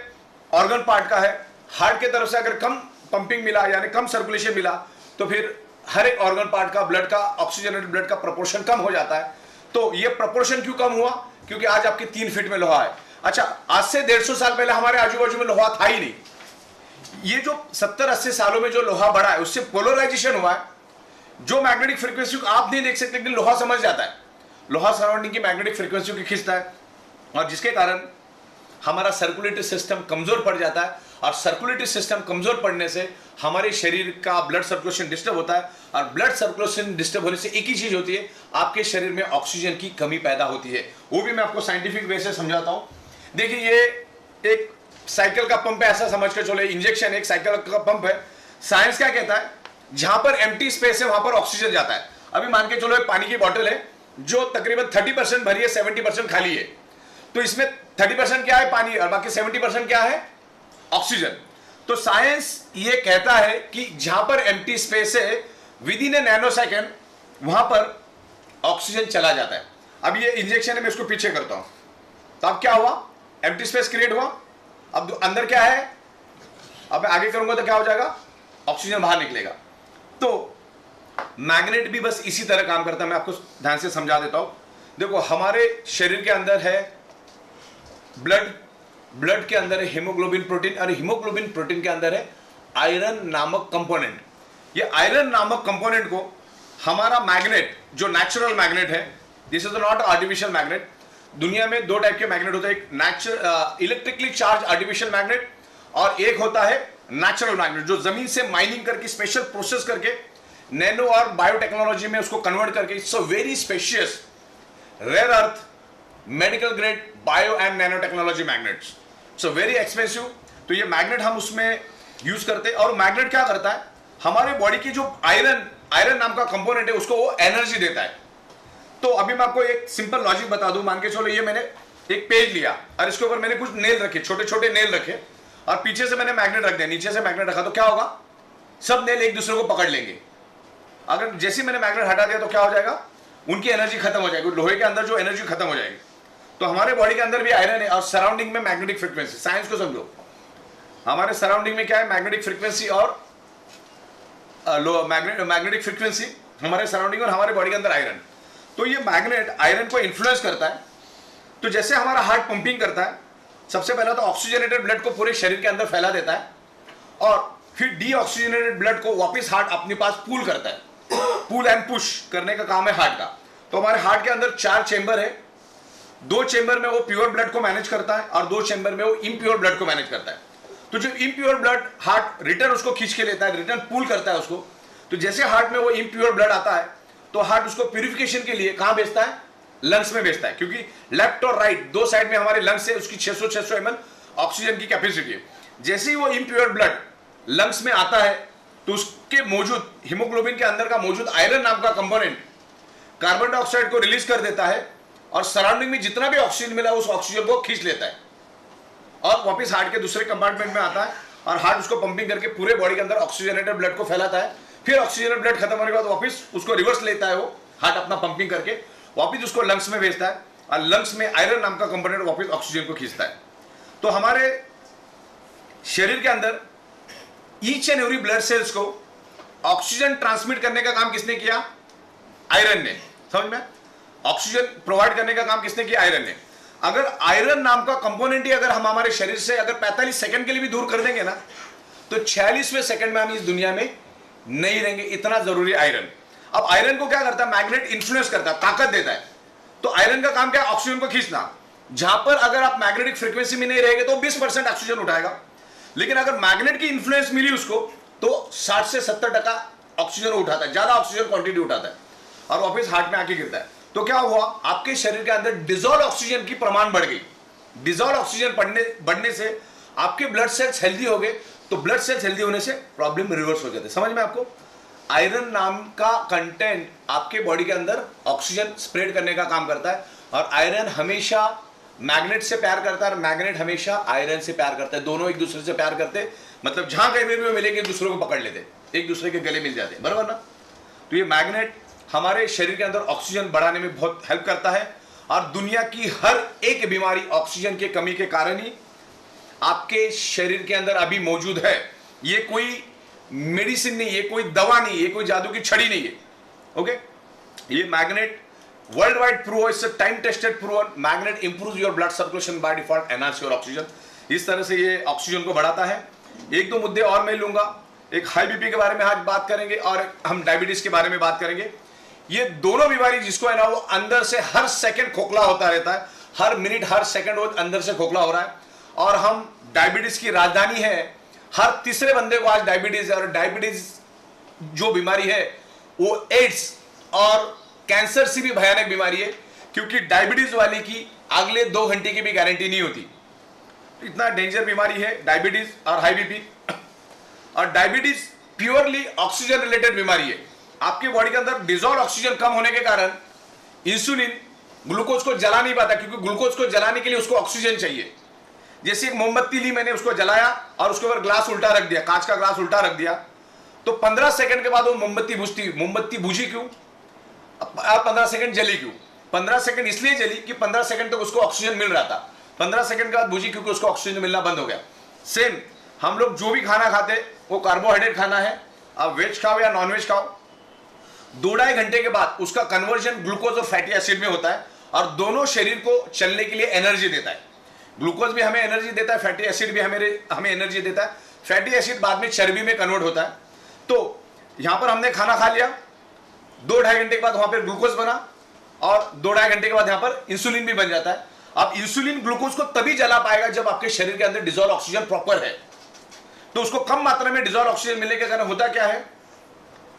ऑर्गन पार्ट का है, हार्ट की तरफ से अगर कम पंपिंग मिला यानी कम सर्कुलेशन मिला, तो फिर हर एक ऑर्गन पार्ट का ब्लड का ऑक्सीजनेटेड ब्लड का प्रोपोर्शन कम हो जाता है। तो ये प्रोपोर्शन क्यों कम हुआ? क्योंकि आज आपके 3 फीट में लोहा है। अच्छा, आज से 150 साल पहले हमारे आजू बाजू में लोहा था ही नहीं। ये जो 70-80 सालों में जो लोहा बढ़ा है, उससे पोलराइजेशन हुआ है। जो मैग्नेटिक फ्रीक्वेंसी को आप नहीं देख सकते, लेकिन लोहा समझ जाता है। लोहा सराउंडिंग की मैग्नेटिक फ्रीक्वेंसी को खींचता है, और जिसके कारण हमारा सर्कुलेटरी सिस्टम कमजोर पड़ जाता है, और सर्कुलेटरी सिस्टम कमजोर पड़ने से हमारे शरीर का ब्लड सर्कुलेशन डिस्टर्ब होता है, और ब्लड सर्कुलेशन डिस्टर्ब होने से एक ही चीज होती है, आपके शरीर में ऑक्सीजन की कमी पैदा होती है। वो भी मैं आपको साइंटिफिक वे से समझाता हूं। देखिए, ये एक साइकिल का पंप है, ऐसा समझ के चलो, इंजेक्शन एक साइकिल का पंप है। साइंस क्या कहता है, जहां पर एम्प्टी स्पेस है वहां पर ऑक्सीजन जाता है। अभी मान के चलो एक पानी की बोतल है जो तकरीबन 30% भरी है, 70% खाली है, तो इसमें 30% क्या है, पानी, और बाकी 70% क्या है, ऑक्सीजन। तो साइंस ये कहता है कि जहां पर एम्प्टी स्पेस है, with in A nano second वहां पर ऑक्सीजन चला जाता है। अब ये इंजेक्शन है, मैं इसको पीछे करता हूं, तो अब क्या हुआ, एम्प्टी स्पेस क्रिएट हुआ। अब अंदर क्या है, अब मैं आगे करूंगा तो क्या हो जाएगा, ऑक्सीजन बाहर निकलेगा। तो मैग्नेट भी बस इसी तरह काम करता है। मैं आपको ध्यान से समझा देता हूं। देखो, हमारे शरीर के अंदर है ब्लड, ब्लड के अंदर है हीमोग्लोबिन प्रोटीन, और हीमोग्लोबिन प्रोटीन के अंदर है आयरन नामक कंपोनेंट। ये आयरन नामक कंपोनेंट को हमारा मैग्नेट, जो नेचुरल मैग्नेट है, this is not artificial magnet. दुनिया में 2 टाइप के मैग्नेट होते हैं, एक natural electrically charge artificial magnet, और एक होता है नेचुरल मैग्नेट, जो जमीन से माइनिंग करके स्पेशल प्रोसेस करके नैनो और बायोटेक्नोलॉजी में उसको कन्वर्ट करके, it's a very specious rare earth medical grade bio and nano technology magnets, so very expensive. तो ये मैग्नेट हम उसमें यूज करते हैं। और मैग्नेट क्या करता है, हमारे बॉडी की जो आयरन नाम का कंपोनेंट है, उसको वो एनर्जी देता है। तो अभी मैं आपको एक सिंपल लॉजिक बता दूं। मान के चलो, ये मैंने एक पेज लिया और इसके ऊपर मैंने कुछ नेल रखे, छोटे छोटे नेल रखे, और पीछे से मैंने मैग्नेट रख दिया, नीचे से मैग्नेट रखा, तो क्या होगा, सब नेल एक दूसरे को पकड़ लेंगे। अगर जैसे मैंने मैग्नेट हटा दिया तो क्या हो जाएगा, उनकी एनर्जी खत्म हो जाएगी, लोहे के अंदर जो एनर्जी खत्म हो जाएगी। तो हमारे बॉडी के अंदर भी आयरन है, और सराउंडिंग में मैग्नेटिक फ्रीक्वेंसी। साइंस को समझो, हमारे सराउंडिंग में क्या है, मैग्नेटिक फ्रीक्वेंसी और मैग्नेटिक फ्रीक्वेंसी हमारे सराउंडिंग, और हमारे बॉडी के अंदर आयरन। तो ये मैग्नेट आयरन को इन्फ्लुएंस करता है। तो जैसे हमारा हार्ट पंपिंग करता है, सबसे पहला तो ऑक्सीजनेटेड ब्लड को पूरे शरीर के अंदर फैला देता है, और फिर डीऑक्सीजनेटेड ब्लड को वापस हार्ट अपने पास पूल करता है। पुल एंड पुश करने का काम है हार्ट का। तो हमारे हार्ट के अंदर 4 चेंबर है, 2 चेंबर में वो प्योर ब्लड को मैनेज करता है, और 2 चेंबर में वो इम्प्योर ब्लड को मैनेज करता है। तो जो इम्प्योर ब्लड हार्ट रिटर्न उसको खींच के लेता है, रिटर्न पुल करता है उसको। तो जैसे हार्ट में वो इम्प्योर ब्लड आता है, तो हार्ट उसको प्यूरिफिकेशन के लिए कहां भेजता है, लंग्स में भेजता है, क्योंकि लेफ्ट और राइट 2 साइड में हमारे लंग्स है, उसकी 600 ml ऑक्सीजन की कैपेसिटी है। जैसे ही वो इम्प्योर ब्लड लंग्स में आता है, तो उसके मौजूद हीमोग्लोबिन के अंदर का मौजूद आयरन नाम का कंपोनेंट कार्बन डाइऑक्साइड को रिलीज कर देता है, और सराउंडिंग में जितना भी ऑक्सीजन मिला उस ऑक्सीजन को खींच लेता है, और वापस हार्ट के दूसरे कंपार्टमेंट में आता है, और हार्ट उसको पंपिंग करके पूरे बॉडी के अंदर ऑक्सीजनेटेड ब्लड को फैलाता है। फिर ऑक्सीजनेटेड ब्लड खत्म होने के बाद वापस उसको रिवर्स लेता है, वो हार्ट अपना पंपिंग करके वापस उसको लंग्स में भेजता है, और लंग्स में आयरन नाम का कंपोनेंट वापस ऑक्सीजन को खींचता है। तो हमारे शरीर के अंदर each and every blood cells को ऑक्सीजन ट्रांसमिट करने का काम किसने किया? आयरन ने। समझ में? ऑक्सीजन प्रोवाइड करने का काम किसने किया? आयरन ने। अगर आयरन नाम का कंपोनेंट ही अगर हम हमारे शरीर से अगर 45 सेकंड के लिए भी दूर कर देंगे ना, तो 46वें सेकंड में हम इस दुनिया में नहीं रहेंगे। इतना जरूरी आयरन। अब आयरन को क्या करता है? मैग्नेट इन्फ्लुएंस करता है, ताकत देता है। तो आयरन का काम क्या है? ऑक्सीजन को खींचना। जहां पर अगर आप मैग्नेटिक फ्रीक्वेंसी में नहीं रहेंगे तो 20% ऑक्सीजन उठाएगा, लेकिन अगर मैग्नेट की इन्फ्लुएंस मिली उसको तो 60 से 70% ऑक्सीजन उठाता है, ज्यादा ऑक्सीजन क्वांटिटी उठाता है और वापस हार्ट में आके गिरता है। तो क्या हुआ? आपके शरीर के अंदर डिजोल्व ऑक्सीजन की प्रमाण बढ़ गई। डिजोल्व ऑक्सीजन बढ़ने से आपके ब्लड सेल्स हेल्दी हो गए, तो ब्लड सेल्स हेल्दी होने से प्रॉब्लम रिवर्स हो जाते। समझ में आपको? आयरन नाम का कंटेंट आपके बॉडी के अंदर ऑक्सीजन स्प्रेड करने का काम करता है, और आयरन हमेशा मैग्नेट से प्यार करता है और मैग्नेट हमेशा आयरन से प्यार करता है। दोनों एक दूसरे से प्यार करते, मतलब जहां कहीं भी मिलेंगे एक दूसरे को पकड़ लेते, एक दूसरे के गले मिल जाते, बराबर ना? तो ये मैग्नेट हमारे शरीर के अंदर ऑक्सीजन बढ़ाने में बहुत हेल्प करता है, और दुनिया की हर एक बीमारी ऑक्सीजन की कमी के कारण ही आपके शरीर के अंदर अभी मौजूद है। ये कोई मेडिसिन नहीं, ये कोई दवा नहीं, ये कोई जादू की छड़ी नहीं है। ओके, ये magnet world wide prove, it's time tested prove, magnet improve your blood circulation by default, enhance your oxygen. इस तरह से ये ऑक्सीजन को बढ़ाता है। एक दो मुद्दे और मैं लूंगा, एक हाई बीपी के बारे में आज बात करेंगे और हम डायबिटीज के बारे में बात करेंगे। ये दोनों बीमारी जिसको है ना, वो अंदर से हर सेकंड खोखला होता रहता है, हर मिनट हर सेकंड वो अंदर से खोखला हो रहा है, और हम डायबिटीज की राजधानी है। हर तीसरे बंदे को आज डायबिटीज है, और डायबिटीज जो बीमारी है वो एड्स और कैंसर से भी भयानक बीमारी है, क्योंकि डायबिटीज वाले की अगले 2 घंटे की भी गारंटी नहीं होती। इतना डेंजर बीमारी है डायबिटीज और हाई बीपी। और डायबिटीज प्योरली ऑक्सीजन रिलेटेड बीमारी है। आपके बॉडी के अंदर डिजोल्व ऑक्सीजन कम होने के कारण इंसुलिन ग्लूकोज को जला नहीं पाता, क्योंकि ग्लूकोज को जलाने के लिए उसको ऑक्सीजन चाहिए। जैसे एक मोमबत्ती ली मैंने, उसको जलाया और उसके ऊपर ग्लास उल्टा रख दिया, कांच का ग्लास उल्टा रख दिया, तो 15 सेकंड के बाद वो मोमबत्ती बुझती। मोमबत्ती बुझी क्यों? 15 सेकंड जली क्यों? 15 सेकंड इसलिए जली कि 15 सेकंड तक उसको ऑक्सीजन मिल रहा था, 15 सेकंड के बाद बुझी क्योंकि उसको ऑक्सीजन मिलना बंद हो गया। सेम हम लोग जो भी खाना खाते वो कार्बोहाइड्रेट खाना है, आप वेज खाओ या नॉन वेज खाओ, 2-2.5 घंटे के बाद उसका कन्वर्जन ग्लूकोज और फैटी एसिड में होता है, और दोनों शरीर को चलने के लिए एनर्जी देता है। ग्लूकोज भी हमें एनर्जी देता है, फैटी एसिड भी हमें एनर्जी देता है। फैटी एसिड बाद में चर्बी में कन्वर्ट होता है। तो यहां पर हमने खाना खा लिया, 2-2.5 घंटे के बाद वहां पर ग्लूकोज बना, और 2-2.5 घंटे के बाद यहां पर इंसुलिन भी बन जाता है। अब इंसुलिन ग्लूकोज को तभी जला पाएगा जब आपके शरीर के अंदर डिजोल्व ऑक्सीजन प्रॉपर है। तो उसको कम मात्रा में डिजोल्व ऑक्सीजन मिलने के कारण होता क्या है,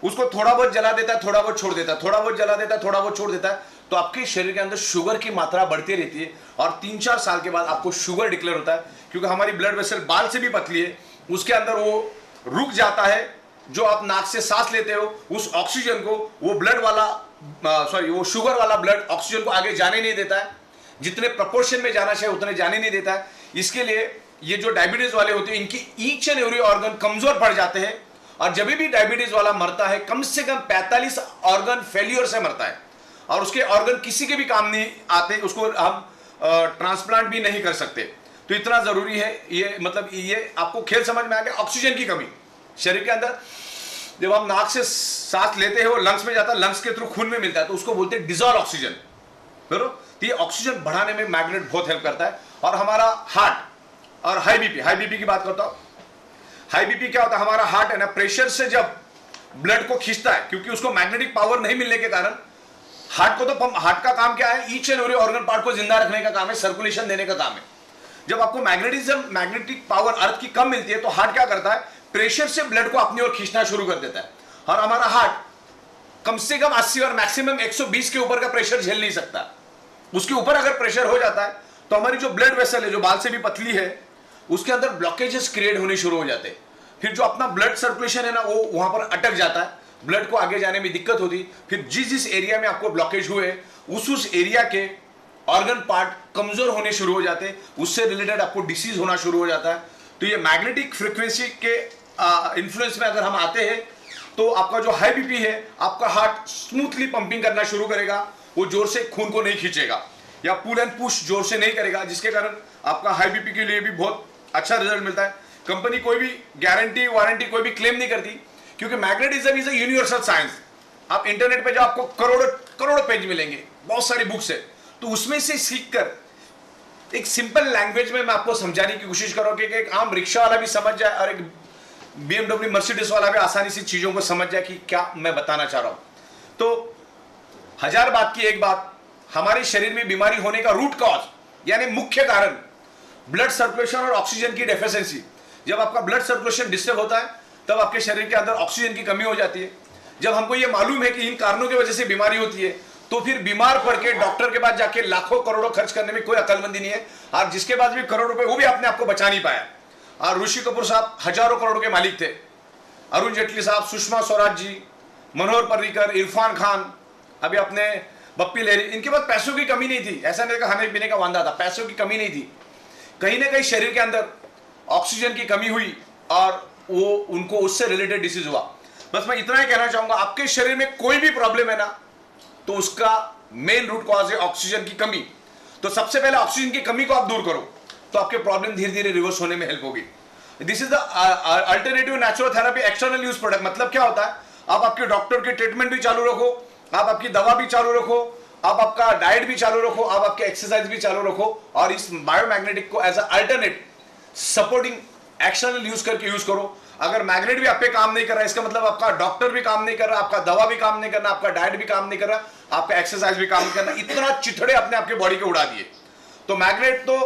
उसको थोड़ा बहुत जला देता है, थोड़ा बहुत छोड़ देता है, थोड़ा बहुत जला देता है, थोड़ा बहुत छोड़ देता है। तो आपके शरीर के अंदर शुगर की मात्रा बढ़ती रहती है, और 3-4 साल के बाद आपको शुगर डिक्लेयर होता है, क्योंकि हमारी ब्लड वेसल बाल से भी पतली है, उसके अंदर वो रुक जाता है। जो आप नाक से सांस लेते हो उस ऑक्सीजन को वो ब्लड वाला वो शुगर वाला ब्लड ऑक्सीजन को आगे जाने नहीं देता है, जितने प्रपोर्शन में जाना चाहिए उतने जाने नहीं देता है। इसके लिए ये जो डायबिटीज वाले होते हैं इनकी ईच एंड एवरी ऑर्गन कमजोर पड़ जाते हैं, और जब भी डायबिटीज वाला मरता है कम से कम 45 ऑर्गन फेल्योर से मरता है, और उसके ऑर्गन किसी के भी काम नहीं आते, उसको हम ट्रांसप्लांट भी नहीं कर सकते। तो इतना जरूरी है ये, मतलब ये आपको खेल समझ में आ गया। ऑक्सीजन की कमी शरीर के अंदर, जब हम नाक से सांस लेते हैं वो लंग्स में जाता है, लंग्स के थ्रू खून में मिलता है, तो उसको बोलते हैं डिजोल्व ऑक्सीजन, बरोबर। तो ये ऑक्सीजन बढ़ाने में मैग्नेट बहुत हेल्प करता है। और हमारा हार्ट और हाई बीपी की बात करता हूं। हाई बीपी क्या होता है, हमारा हार्ट है ना, प्रेशर से जब ब्लड को खींचता है, क्योंकि उसको मैग्नेटिक पावर नहीं मिलने के कारण हार्ट को तो पंप, हार्ट का काम क्या है, each and every organ part को जिंदा रखने का काम है, सर्कुलेशन देने का काम है। जब आपको मैग्नेटिक पावर अर्थ की कम मिलती है तो हार्ट क्या करता है, प्रेशर से ब्लड को अपनी ओर खींचना शुरू कर देता है। और हमारा हार्ट कम से कम 80 और मैक्सिमम 120 के ऊपर का प्रेशर झेल नहीं सकता। उसके ऊपर अगर प्रेशर हो जाता है तो हमारी जो ब्लड वेसल है, जो बाल से भी पतली है, उसके अंदर ब्लॉकेजेस क्रिएट होने शुरू हो जाते हैं। फिर जो अपना ब्लड सर्कुलेशन है ना, वो वहां पर अटक जाता है, ब्लड को आगे जाने में दिक्कत होती। फिर जिस एरिया में आपको ब्लॉकेज हुए उस एरिया के ऑर्गन पार्ट कमजोर होने शुरू हो जाते हैं, उससे रिलेटेड आपको डिसीज होना शुरू हो जाता है। तो ये मैग्नेटिक फ्रीक्वेंसी के इन्फ्लुएंस में अगर हम आते हैं तो आपका जो हाई बीपी है, आपका हार्ट स्मूथली पंपिंग करना शुरू करेगा, वो जोर से खून को नहीं खींचेगा या पुल एंड पुश जोर से नहीं करेगा, जिसके कारण आपका हाई बीपी के लिए भी बहुत अच्छा रिजल्ट मिलता है। कंपनी कोई भी गारंटी वारंटी कोई भी क्लेम नहीं करती, क्योंकि magnetism is a universal science. आप इंटरनेट पे जो आपको करोड़ों करोड़ों पेज मिलेंगे, बहुत सारी बुक्स है, तो उसमें से सीखकर एक सिंपल लैंग्वेज में मैं आपको समझाने की कोशिश करूंगा कि एक आम रिक्शा वाला भी समझ जाए और एक BMW मर्सिडीज वाला भी आसानी से चीजों को समझ जाए कि क्या मैं बताना चाह रहा हूं। तो हजार बात की एक बात, हमारे शरीर में बीमारी होने का रूट कॉज यानी मुख्य कारण ब्लड सर्कुलेशन और ऑक्सीजन की डेफिशिएंसी। जब आपका ब्लड सर्कुलेशन डिस्टर्ब होता है तब आपके शरीर के अंदर ऑक्सीजन की कमी हो जाती है। जब हमको ये मालूम है कि इन कारणों की वजह से बीमारी होती है, तो फिर बीमार पड़ के डॉक्टर के पास जाके लाखों करोड़ों खर्च करने में कोई अकलमंदी नहीं है। और जिसके पास भी करोड़ रुपए, वो भी अपने आप को बचा नहीं पाया। और ऋषि कपूर साहब हजारों करोड़ के मालिक थे, अरुण जेटली साहब, सुषमा स्वराज जी, मनोहर पर्रिकर, इरफान खान, अभी अपने बप्पी लहरी, इनके पास पैसों की कमी नहीं थी। ऐसा नहीं, खाने पीने का वांदा था, पैसों की कमी नहीं थी। कहीं ना कहीं शरीर के अंदर ऑक्सीजन की कमी हुई और वो उनको उससे रिलेटेड डिसीज हुआ। बस मैं इतना ही कहना चाहूंगा, आपके शरीर में कोई भी प्रॉब्लम है ना, तो उसका मेन रूट कॉज है ऑक्सीजन की कमी। तो सबसे पहले ऑक्सीजन की कमी को आप दूर करो, तो आपके प्रॉब्लम धीरे धीरे रिवर्स होने में हेल्प होगी। This is the alternative natural therapy external use product. मतलब क्या होता है, आप आपके डॉक्टर के ट्रीटमेंट भी चालू रखो, आप आपकी दवा भी चालू रखो, आप आपका डाइट भी चालू रखो, आप आपके एक्सरसाइज भी चालू रखो, और इस बायोमैग्नेटिक को as a alternate supporting external use करके यूज करो। अगर मैग्नेट भी आप पे काम नहीं कर रहा है, इसका मतलब आपका डॉक्टर भी काम नहीं कर रहा, आपका दवा भी काम नहीं कर रहा, आपका डाइट भी काम नहीं कर रहा, आपका एक्सरसाइज भी काम नहीं कर रहा, इतना चिथड़े अपने आपके बॉडी के उड़ा दिए। तो मैग्नेट तो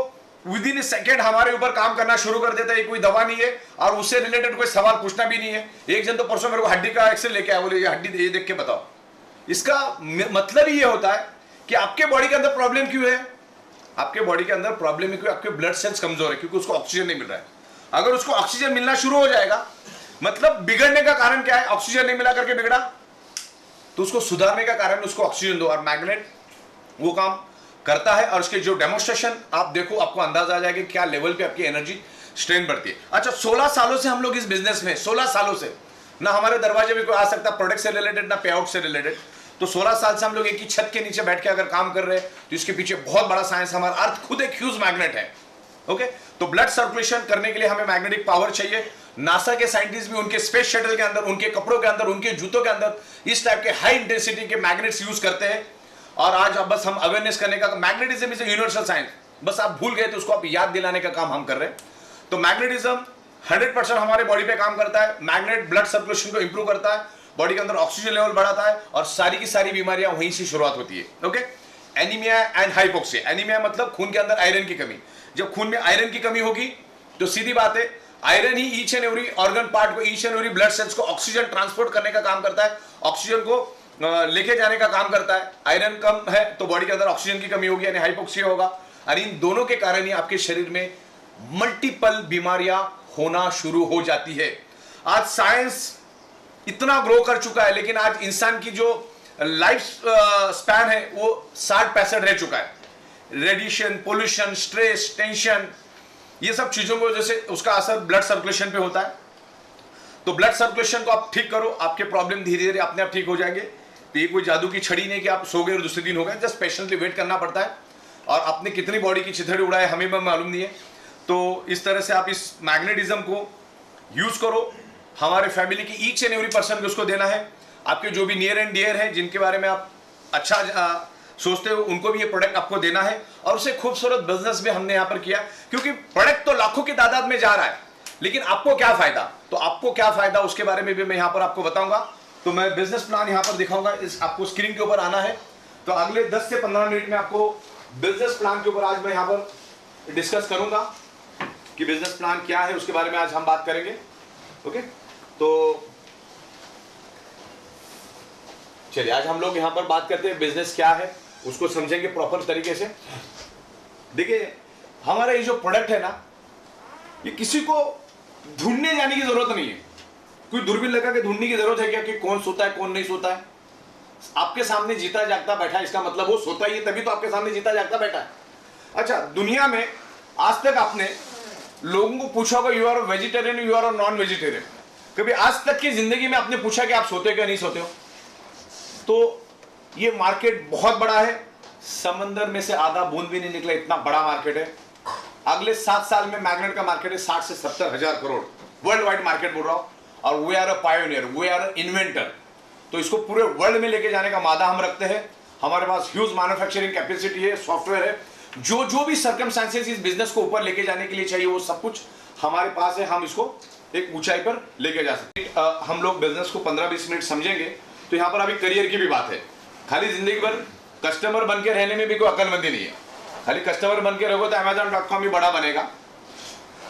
विद इन ए सेकेंड हमारे ऊपर काम करना शुरू कर देता है। कोई दवा नहीं है और उससे रिलेटेड कोई सवाल पूछना भी नहीं है। एक जन तो परसों मेरे को हड्डी का एक्सरे लेके आया, बोले ये हड्डी ये देख के बताओ। इसका मतलब ही ये होता है कि आपके बॉडी के अंदर प्रॉब्लम क्यों है। आपके बॉडी के अंदर प्रॉब्लम है क्योंकि आपके ब्लड सेल्स कमजोर है, क्योंकि उसको ऑक्सीजन नहीं मिल रहा है। अगर उसको ऑक्सीजन मिलना शुरू हो जाएगा, मतलब बिगड़ने का कारण क्या है, ऑक्सीजन नहीं मिला करके बिगड़ा, तो उसको सुधारने का कारण उसको ऑक्सीजन दो। और मैग्नेट वो काम करता है। और उसके जो डेमोन्स्ट्रेशन आप देखो, आपको अंदाजा आ जाएगा कि क्या लेवल पे आपकी एनर्जी स्ट्रेंथ बढ़ती है। अच्छा, 16 सालों से हम लोग इस बिजनेस में, 16 सालों से ना हमारे दरवाजे में कोई आ सकता प्रोडक्ट से रिलेटेड, ना पे आउट से रिलेटेड। तो 16 साल से हम लोग एक ही छत के नीचे बैठ के अगर काम कर रहे हैं, तो इसके पीछे बहुत बड़ा साइंस। हमारा अर्थ खुद एक ह्यूज मैग्नेट है। ओके, तो ब्लड सर्कुलेशन करने के लिए हमें मैग्नेटिक पावर चाहिए। नासा के साइंटिस्ट भी उनके स्पेस शटल के अंदर, उनके कपड़ों के अंदर, उनके जूतों के अंदर इस टाइप के हाई इंटेंसिटी के मैग्नेट्स यूज करते हैं। और आज अब बस हम अवेयरनेस करने का, मैग्नेटिज्म इज यूनिवर्सल साइंस, बस आप भूल गए तो उसको आप याद दिलाने का काम हम कर रहे हैं। तो मैग्नेटिज्म 100% हमारे बॉडी पे काम करता है। मैग्नेट ब्लड सर्कुलेशन को इंप्रूव करता है, बॉडी के अंदर ऑक्सीजन लेवल बढ़ाता है, और सारी की सारी बीमारियां वहीं से शुरुआत होती है। Okay, anaemia and hypoxia. Anaemia मतलब खून के अंदर आयरन की कमी। जब खून में आयरन की कमी होगी तो सीधी बात है, आयरन ही each and every organ part को, each and every blood cells को ऑक्सीजन ट्रांसपोर्ट करने का काम करता है, ऑक्सीजन को लेके जाने का काम करता है। आयरन कम है तो बॉडी के अंदर ऑक्सीजन की कमी होगी, यानी हाइपोक्सिया होगा। और इन दोनों के कारण ही आपके शरीर में मल्टीपल बीमारियां होना शुरू हो जाती है। आज साइंस इतना ग्रो कर चुका है, लेकिन आज इंसान की जो लाइफ स्पैन है वो 60-65 रह चुका है। रेडिएशन, पोल्यूशन, स्ट्रेस, टेंशन, ये सब चीजों को जैसे उसका असर ब्लड सर्कुलेशन पे होता है। तो ब्लड सर्कुलेशन को आप ठीक करो, आपके प्रॉब्लम धीरे धीरे अपने आप ठीक हो जाएंगे। तो ये कोई जादू की छड़ी नहीं कि आप सो गए और दूसरे दिन हो गए, जस्ट पेशेंटली वेट करना पड़ता है। और आपने कितनी बॉडी की चिथड़ी उड़ाए हमें मालूम नहीं है। तो इस तरह से आप इस मैग्नेटिज्म को यूज करो। हमारे फैमिली की ईच एंड एवरी पर्सन को उसको देना है। आपके जो भी नियर एंड डियर है, जिनके बारे में आप अच्छा सोचते हो, उनको भी ये प्रोडक्ट आपको देना है। और उसे खूबसूरत बिजनेस भी हमने यहाँ पर किया, क्योंकि प्रोडक्ट तो लाखों की तादाद में जा रहा है, लेकिन आपको क्या फायदा, तो आपको क्या फायदा उसके बारे में भी मैं यहाँ पर आपको बताऊंगा। तो मैं बिजनेस प्लान यहाँ पर दिखाऊंगा, इस आपको स्क्रीन के ऊपर आना है। तो अगले 10 से 15 मिनट में आपको बिजनेस प्लान के ऊपर आज मैं यहाँ पर डिस्कस करूंगा कि बिजनेस प्लान क्या है, उसके बारे में आज हम बात करेंगे। ओके, तो चलिए आज हम लोग यहाँ पर बात करते हैं बिजनेस क्या है, उसको समझेंगे प्रॉपर तरीके से। देखिए, हमारा ये जो प्रोडक्ट है ना, ये किसी को ढूंढने जाने की जरूरत नहीं है। कोई दूरबीन लगा के ढूंढने की जरूरत है क्या कि कौन सोता है कौन नहीं सोता है। आपके सामने जीता जागता बैठा है, इसका मतलब वो सोता ही है, तभी तो आपके सामने जीता जागता बैठा है। अच्छा, दुनिया में आज तक आपने लोगों को पूछा होगा you are vegetarian, you are non vegetarian. कभी आज तक की जिंदगी में आपने पूछा कि आप सोते हो क्या नहीं सोते हो? तो ये मार्केट बहुत बड़ा है, समंदर में से आधा बूंद भी नहीं निकला, इतना बड़ा मार्केट है। अगले 7 साल में मैग्नेट का मार्केट है 60 से 70 हजार करोड़, वर्ल्ड वाइड मार्केट बोल रहा हूं। और we are a pioneer, we are a inventor. तो इसको पूरे वर्ल्ड में लेके जाने का मादा हम रखते हैं। हमारे पास ह्यूज मैन्युफैक्चरिंग कैपेसिटी है, सॉफ्टवेयर है, जो भी सर्कमस्टेंसेस इस बिजनेस को ऊपर लेके जाने के लिए चाहिए वो सब कुछ हमारे पास है। हम इसको एक ऊंचाई पर लेके जा सकते हैं। हम लोग बिजनेस को 15-20 मिनट समझेंगे तो यहाँ पर अभी करियर की भी बात है। खाली जिंदगी भर कस्टमर बन के रहने में भी कोई अक्लमंदी नहीं है। खाली कस्टमर बन के रहोगे तो Amazon.com भी बड़ा बनेगा।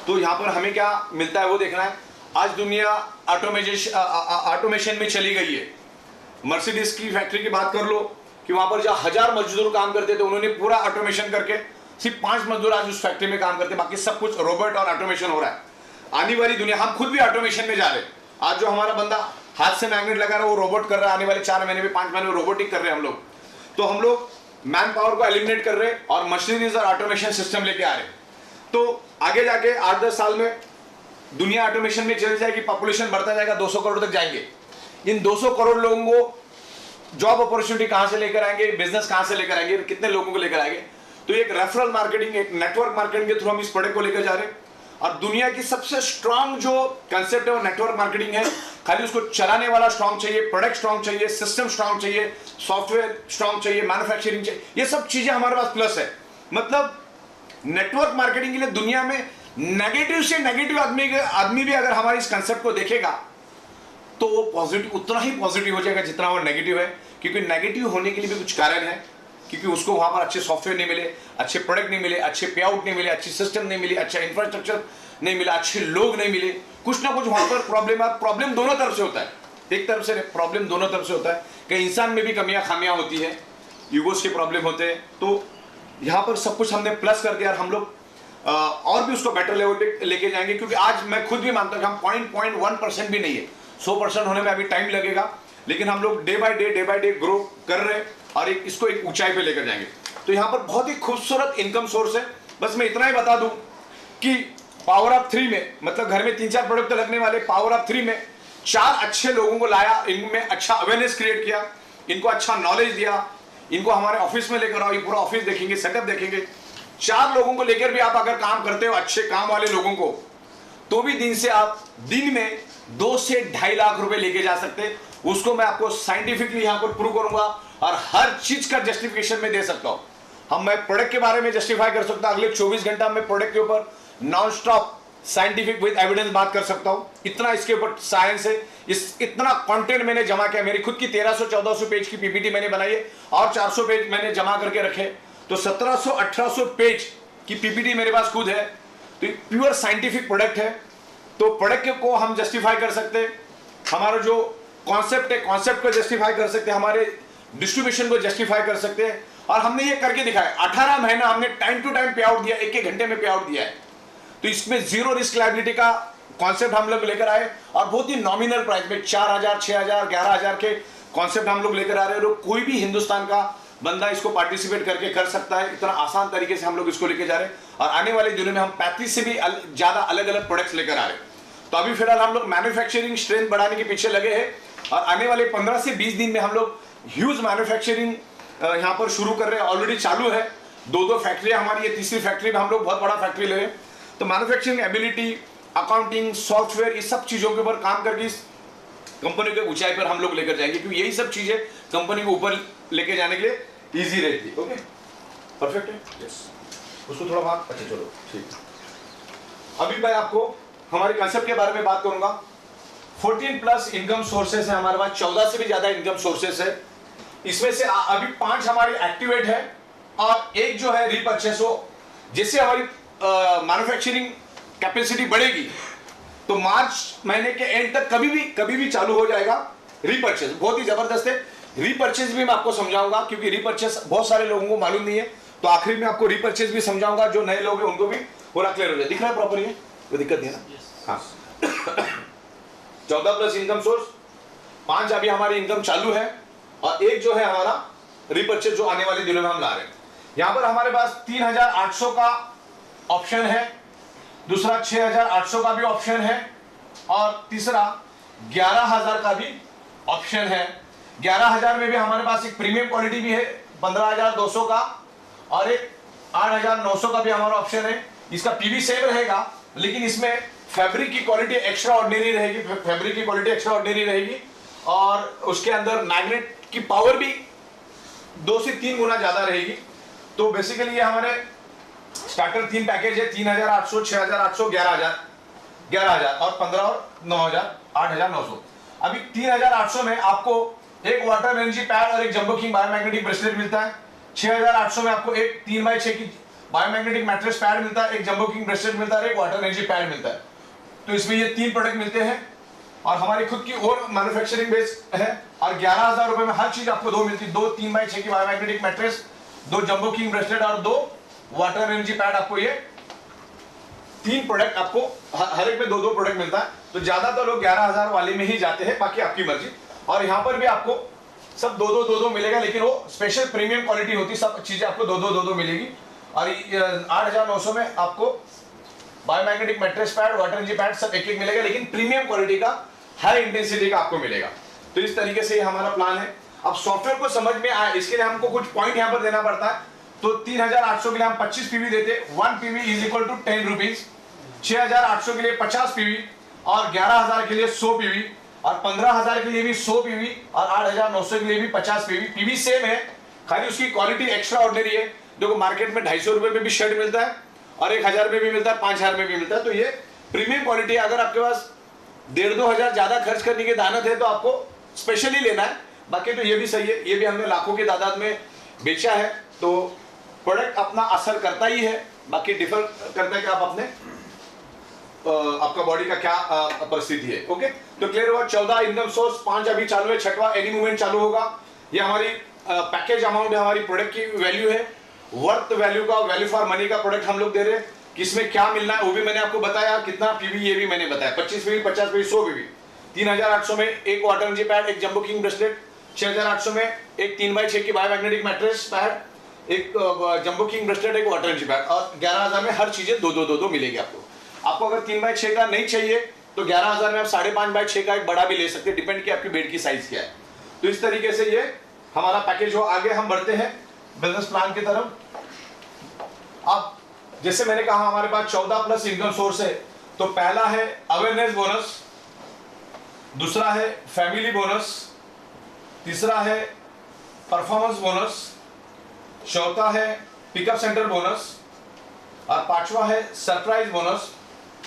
तो यहाँ पर हमें क्या मिलता है वो देखना है। आज दुनिया ऑटोमेशन में चली गई है। मर्सिडीज की फैक्ट्री की बात कर लो कि वहां पर जहाँ 1000 मजदूर काम करते थे उन्होंने पूरा ऑटोमेशन करके सिर्फ 5 मजदूर आज उस फैक्ट्री में काम करते, बाकी सब कुछ रोबोट और ऑटोमेशन हो रहा है। आने वाली दुनिया, हम खुद भी ऑटोमेशन में जा रहे हैं। आज जो हमारा बंदा हाथ से मैग्नेट लगा रहा है वो रोबोट कर रहा है। आने वाले 4 महीने में 5 महीने में रोबोटिक कर रहे हैं हम लोग। तो हम लोग मैन पावर को एलिमिनेट कर रहे हैं और मशीनरीज और ऑटोमेशन सिस्टम लेके आ रहे हैं। तो आगे जाके 8-10 साल में दुनिया ऑटोमेशन में चली जाएगी, पॉपुलेशन बढ़ता जाएगा, 200 करोड़ तक जाएंगे। इन 200 करोड़ लोगों को जॉब अपॉर्चुनिटी कहां से लेकर आएंगे, बिजनेस कहां से लेकर आएंगे, कितने लोगों को लेकर आएंगे। तो एक रेफरल मार्केटिंग, एक नेटवर्क मार्केटिंग के थ्रू हम इस प्रोडक्ट को लेकर जा रहे हैं। और दुनिया की सबसे स्ट्रांग जो कंसेप्ट है वो नेटवर्क मार्केटिंग है। खाली उसको चलाने वाला स्ट्रांग चाहिए, प्रोडक्ट स्ट्रांग चाहिए, सिस्टम स्ट्रांग चाहिए, सॉफ्टवेयर स्ट्रांग चाहिए, मैन्युफैक्चरिंग चाहिए। ये सब चीजें हमारे पास प्लस है। मतलब नेटवर्क मार्केटिंग के लिए दुनिया में नेगेटिव से नेगेटिव आदमी भी अगर हमारे इस कंसेप्ट को देखेगा तो वो पॉजिटिव, उतना ही पॉजिटिव हो जाएगा जितना वो नेगेटिव है। क्योंकि नेगेटिव होने के लिए भी कुछ कारण है, क्योंकि उसको वहां पर अच्छे सॉफ्टवेयर नहीं मिले, अच्छे प्रोडक्ट नहीं मिले, अच्छे पे आउट नहीं मिले, अच्छी सिस्टम नहीं मिली, अच्छा इंफ्रास्ट्रक्चर नहीं मिला, अच्छे लोग नहीं मिले, कुछ ना कुछ वहां पर प्रॉब्लम है। प्रॉब्लम दोनों तरफ से होता है, एक तरफ से प्रॉब्लम दोनों तरफ से होता है। कहीं इंसान में भी कमियां खामियां होती है, ईगोस के प्रॉब्लम होते हैं। तो यहाँ पर सब कुछ हमने प्लस कर दिया और हम लोग और भी उसको बेटर लेवल पे लेके जाएंगे। क्योंकि आज मैं खुद भी मानता हूँ कि हम 0.1% भी नहीं है, 100% होने में अभी टाइम लगेगा, लेकिन हम लोग डे बाय डे ग्रो कर रहे हैं और इसको एक ऊंचाई पे लेकर जाएंगे। तो यहाँ पर बहुत ही खूबसूरत इनकम सोर्स है। बस मैं इतना ही बता दूं कि पावर ऑफ 3 में, मतलब घर में 3-4 प्रोडक्ट लगने वाले पावर ऑफ 3 में 4 अच्छे लोगों को लाया, इनमें अच्छा अवेयरनेस क्रिएट किया, इनको अच्छा नॉलेज दिया, इनको हमारे ऑफिस में लेकर आओ, ये पूरा ऑफिस देखेंगे, सेटअप देखेंगे। 4 लोगों को लेकर भी आप अगर काम करते हो, अच्छे काम वाले लोगों को, तो भी दिन में 2 से 2.5 लाख रुपए लेके जा सकते। उसको मैं आपको साइंटिफिकली यहाँ पर प्रूव करूंगा और हर चीज का जस्टिफिकेशन में दे सकता हूं। मैं प्रोडक्ट के बारे में जस्टिफाई कर सकता हूं, अगले 24 घंटा में प्रोडक्ट के ऊपर non stop scientific with evidence बात कर सकता हूं। इतना इसके ऊपर साइंस है, इतना कंटेंट मैंने जमा किया। मेरी खुद की 1300-1400 पेज की पीपीटी मैंने बनाई है और 400 पेज मैंने जमा करके रखे। तो 1700-1800 पेज की पीपीटी मेरे पास खुद है। तो प्योर साइंटिफिक प्रोडक्ट है। तो प्रोडक्ट को हम जस्टिफाई कर सकते हैं, हमारा जो कॉन्सेप्ट है कॉन्सेप्ट को जस्टिफाई कर सकते हैं, हमारे डिस्ट्रीब्यूशन को जस्टिफाई कर सकते हैं। और हमने ये करके दिखाया। 18 महीना हमने टाइम टू टाइम पे आउट दिया, 1-1 घंटे में पे आउट दिया है। तो इसमें जीरो रिस्क लायबिलिटी का कॉन्सेप्ट हम लोग लेकर आए और बहुत ही नॉमिनल प्राइस में 4000, 6000, 11000 के कॉन्सेप्ट हम लोग लेकर आ रहे हैं। कोई भी हिंदुस्तान का बंदा इसको पार्टिसिपेट करके कर सकता है। इतना आसान तरीके से हम लोग इसको लेके जा रहे हैं और आने वाले दिनों में हम 35 से भी ज्यादा अलग अलग प्रोडक्ट्स लेकर आ रहे हैं। तो अभी फिलहाल हम लोग मैन्युफैक्चरिंग स्ट्रेंथ बढ़ाने के पीछे लगे हैं और आने वाले 15 से 20 दिन में हम लोग ह्यूज मैन्युफैक्चरिंग यहाँ पर शुरू कर रहे हैं। ऑलरेडी चालू है, 2 फैक्ट्रियां हमारी, ये तीसरी फैक्ट्री में हम लोग बहुत बड़ा फैक्ट्री ले रहे हैं। तो मैन्युफैक्चरिंग एबिलिटी, अकाउंटिंग, सॉफ्टवेयर, इस सब चीजों के ऊपर काम करके इस कंपनी के ऊंचाई पर हम लोग लेकर जाएंगे, क्योंकि यही सब चीजें कंपनी को ऊपर लेके जाने के लिए इजी रहती है। ओके, परफेक्ट है। यस, उसको थोड़ा बात, अच्छा चलो ठीक। अभी मैं आपको हमारे कंसेप्ट के बारे में बात करूंगा। 14+ इनकम सोर्सेस है हमारे पास, 14 से भी ज्यादा इनकम सोर्सेस है। इसमें से अभी 5 हमारी एक्टिवेट है और एक जो है रीपर्चेस हो। जैसे हमारी मैन्युफैक्चरिंग कैपेसिटी बढ़ेगी तो मार्च महीने के एंड तक कभी भी चालू हो जाएगा रीपर्चेस। बहुत ही जबरदस्त है। रीपर्चेस भी मैं आपको समझाऊंगा, क्योंकि रीपर्चेस बहुत सारे लोगों को मालूम नहीं है। तो आखिर में आपको रीपर्चेस भी समझाऊंगा, जो नए लोग हैं उनको भी पूरा क्लियर हो जाए। दिख रहा है प्रॉपर? ये कोई दिक्कत नहीं है ना? हाँ। 14+ इनकम सोर्स, 5 अभी हमारी इनकम चालू है और एक जो है हमारा रीपर्चेस जो आने वाले दिनों में हम ला रहे हैं। यहां पर हमारे पास 3800 का ऑप्शन है, दूसरा 6800 का भी ऑप्शन है और तीसरा 11000 का भी ऑप्शन है। 11000 में भी हमारे पास एक प्रीमियम क्वालिटी भी है 15200 का और एक 8900 का भी हमारा ऑप्शन है। इसका पीवी सेम रहेगा, लेकिन इसमें फैब्रिक की क्वालिटी एक्स्ट्रा ऑर्डिनरी रहेगी, फैब्रिक की क्वालिटी एक्स्ट्रा ऑर्डिनरी रहेगी, और उसके अंदर मैग्नेट की पावर भी 2 से 3 गुना ज्यादा रहेगी। तो बेसिकली ये हमारे स्टार्टर 3 पैकेज है, 3800, 6800, 11000 और 15 और 9000, 8900। अभी 3800 में आपको एक वाटर एनर्जी पैड और एक जंबो किंग बायोमैग्नेटिक ब्रेसलेट मिलता है। 6800 में आपको एक 3x6 की बायोमैग्नेटिक मैट्रेस पैड मिलता है, एक जंबो किंग ब्रेसलेट मिलता है और एक वाटर एनर्जी पैड मिलता है। तो इसमें ये 3 प्रोडक्ट मिलते हैं और हमारी खुद की और मैन्युफैक्चरिंग बेस है, और 11000 रुपए में हर चीज आपको 2 मिलती है। 2 3x6 की biomagnetic mattress, 2 jumbo king bracelet और 2 वाटर एनर्जी पैड। आपको ये 3 प्रोडक्ट आपको हर एक में 2-2 प्रोडक्ट मिलता है। तो ज्यादातर लोग 11000 वाले में ही जाते हैं, बाकी आपकी मर्जी। और यहाँ पर भी आपको सब 2-2 मिलेगा, लेकिन वो स्पेशल प्रीमियम क्वालिटी होती है, सब चीजें आपको 2-2 मिलेगी। और 8900 में आपको biomagnetic mattress pad, water energy pad सब एक मिलेगा, लेकिन प्रीमियम क्वालिटी का, हाई इंटेंसिटी का आपको मिलेगा। तो इस तरीके से ये हमारा प्लान है। अब सॉफ्टवेयर को समझ में आए, इसके लिए हमको कुछ पॉइंट यहाँ पर देना पड़ता है। तो 3800 के लिए हम 25 पीवी देते, 1 PV is equal to 10 rupees. 6800 के लिए 50 पीवी, और 11000 के लिए 100 पीवी, और 15000 के लिए भी 100 पीवी, और 8900 के लिए भी 50 पीवी। पीवी सेम है, खाली उसकी क्वालिटी एक्स्ट्रा ऑर्डिनरी है। देखो मार्केट में 250 रुपए में भी शर्ट मिलता है, और 1000 में भी मिलता है, 5000 में भी मिलता है। तो ये प्रीमियम क्वालिटी है। अगर आपके पास 1500-2000 हजार ज्यादा खर्च करने की दानत है तो आपको स्पेशली लेना है। बाकी तो ये भी सही है, ये भी हमने लाखों की तादाद में बेचा है। तो प्रोडक्ट अपना असर करता ही है, बाकी डिफर करता है कि आप अपने आपका बॉडी का क्या परिस्थिति है। ओके, तो क्लियर हुआ। 14 इनकम सोर्स, 5 अभी चालू है, 6वां एनी मूवमेंट चालू होगा। ये हमारी पैकेज अमाउंट है, हमारी प्रोडक्ट की वैल्यू है, वर्थ वैल्यू का, वैल्यू फॉर मनी का प्रोडक्ट हम लोग दे रहे हैं। किसमें क्या मिलना है वो भी मैंने आपको बताया, कितना पीवी ये भी मैंने बताया, 25 पीवी, 50 पीवी, 100 पीवी। 3800 में एक वाटर एनर्जी पैड, एक जंबो किंग ब्रेसलेट। 6800 में एक 3x6 की बायोमैग्नेटिक मैट्रेस पैड, एक जंबो किंग ब्रेसलेट, एक वाटर एनर्जी पैड। और 11000 में हर चीजें 2-2 मिलेगी आपको। आपको अगर 3x6 का नहीं चाहिए तो 11000 में आप 5.5x6 का एक बड़ा भी ले सकते हैं, डिपेंड कि आपकी बेड की साइज क्या है। तो इस तरीके से ये हमारा पैकेज हो। आगे हम बढ़ते हैं बिजनेस प्लान की तरफ। अब जैसे मैंने कहा हमारे पास 14 प्लस इनकम सोर्स है। तो पहला है अवेयरनेस बोनस, दूसरा है फैमिली बोनस, तीसरा है परफॉर्मेंस बोनस, चौथा है पिकअप सेंटर बोनस, और 5वां है सरप्राइज बोनस,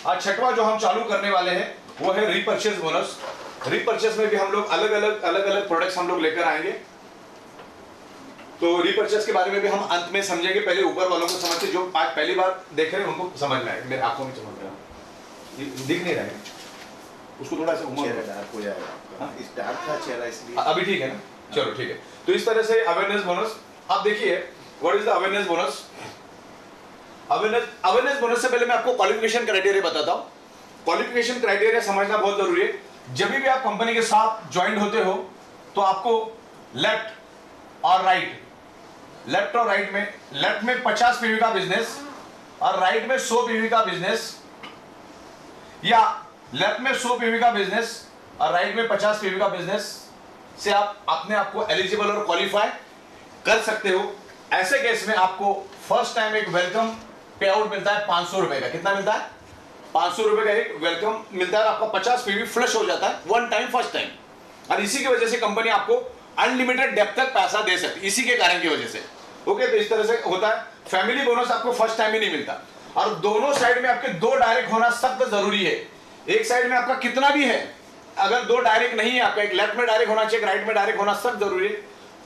और 6वां जो हम चालू करने वाले हैं वो है रीपर्चेस बोनस। रीपर्चेस में भी हम लोग अलग अलग प्रोडक्ट्स हम लोग लेकर आएंगे। तो रीपर्चेस के बारे में भी हम अंत में समझेंगे, पहले ऊपर वालों को समझते, जो आज पहली बार देख रहे हैं उनको समझ में आएगा। मेरे आंखों में चमक रहा, दिख नहीं रहा है उसको, थोड़ा सा डार्क हो जाएगा, इस डार्क था चेहरा इसलिए। अभी ठीक है ना, चलो ठीक है। तो इस तरह से अवेयरनेस बोनस। अब देखिए what is the awareness bonus. Awareness bonus से पहले मैं आपको क्वालिफिकेशन क्राइटेरिया बताता हूं। क्वालिफिकेशन क्राइटेरिया समझना बहुत जरूरी है। जब भी आप कंपनी के साथ ज्वाइन होते हो तो आपको लेफ्ट और राइट में 50 पीवी का बिजनेस और राइट में 100 पीवी का बिजनेस, या लेफ्ट में 100 पीवी का बिजनेस और राइट में 50 पीवी का बिजनेस से आप अपने आप को एलिजिबल और क्वालिफाई कर सकते हो। ऐसे केस में आपको फर्स्ट टाइम एक वेलकम पे आउट मिलता है 500 रुपए का। कितना मिलता है? 500 रुपए का एक वेलकम मिलता है। आपका 50 पीवी फ्लश हो जाता है वन टाइम, फर्स्ट टाइम। और इसी की वजह से कंपनी आपको अनलिमिटेड डेप्थ तक पैसा दे सकती है, इसी के कारण की वजह से। ओके, तो इस तरह से होता है। फैमिली बोनस आपको फर्स्ट टाइम ही नहीं मिलता, और दोनों साइड में आपके 2 डायरेक्ट होना सख्त जरूरी है। एक साइड में आपका कितना भी है, अगर 2 डायरेक्ट नहीं है आपका, एक लेफ्ट में डायरेक्ट होना चाहिए, एक राइट में डायरेक्ट होना सख्त जरूरी है,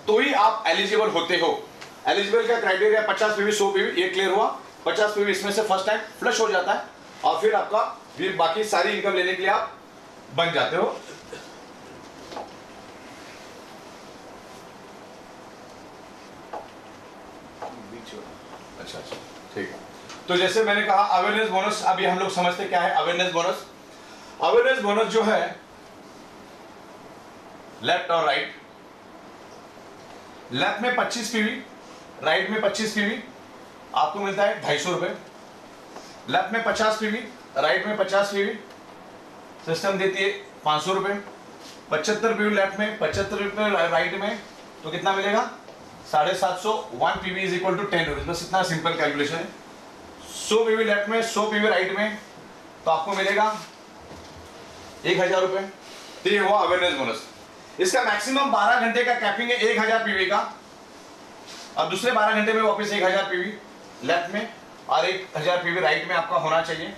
तो ही आप एलिजिबल होते हो। एलिजिबल का क्राइटेरिया 50 पीवी, 100 पीवी, ये क्लियर हुआ। 50 पीवी इसमें से फर्स्ट टाइम फ्लश हो जाता है, और फिर आपका फिर बाकी सारी इनकम लेने के लिए आप बन जाते हो। अच्छा, ठीक है। तो जैसे मैंने कहा अवेयरनेस बोनस, अभी हम लोग समझते क्या है अवेयरनेस बोनस। अवेयरनेस बोनस जो है लेफ्ट और राइट, लेफ्ट में 25 पीवी, राइट में 25 पीवी, आपको मिलता है 250 रुपए। लेफ्ट में 50 पीवी, राइट में 50 पीवी, सिस्टम देती है 500 रुपए। 75 पीवी लेफ्ट में, 75 रुपए राइट में, तो कितना मिलेगा? 750। 1 PV is equal to 10 rupees. बस इतना सिंपल कैलकुलेशन है। 100 पीवी लेफ्ट में 100 पीवी राइट में, तो आपको मिलेगा 1000 रुपए। तो ये हुआ अवेयरनेस बोनस। इसका मैक्सिमम 12 घंटे का कैपिंग है 1000 पीवी का, और दूसरे 12 घंटे में वापस 1000 पीवी लेफ्ट में और 1000 पीवी राइट में आपका होना चाहिए।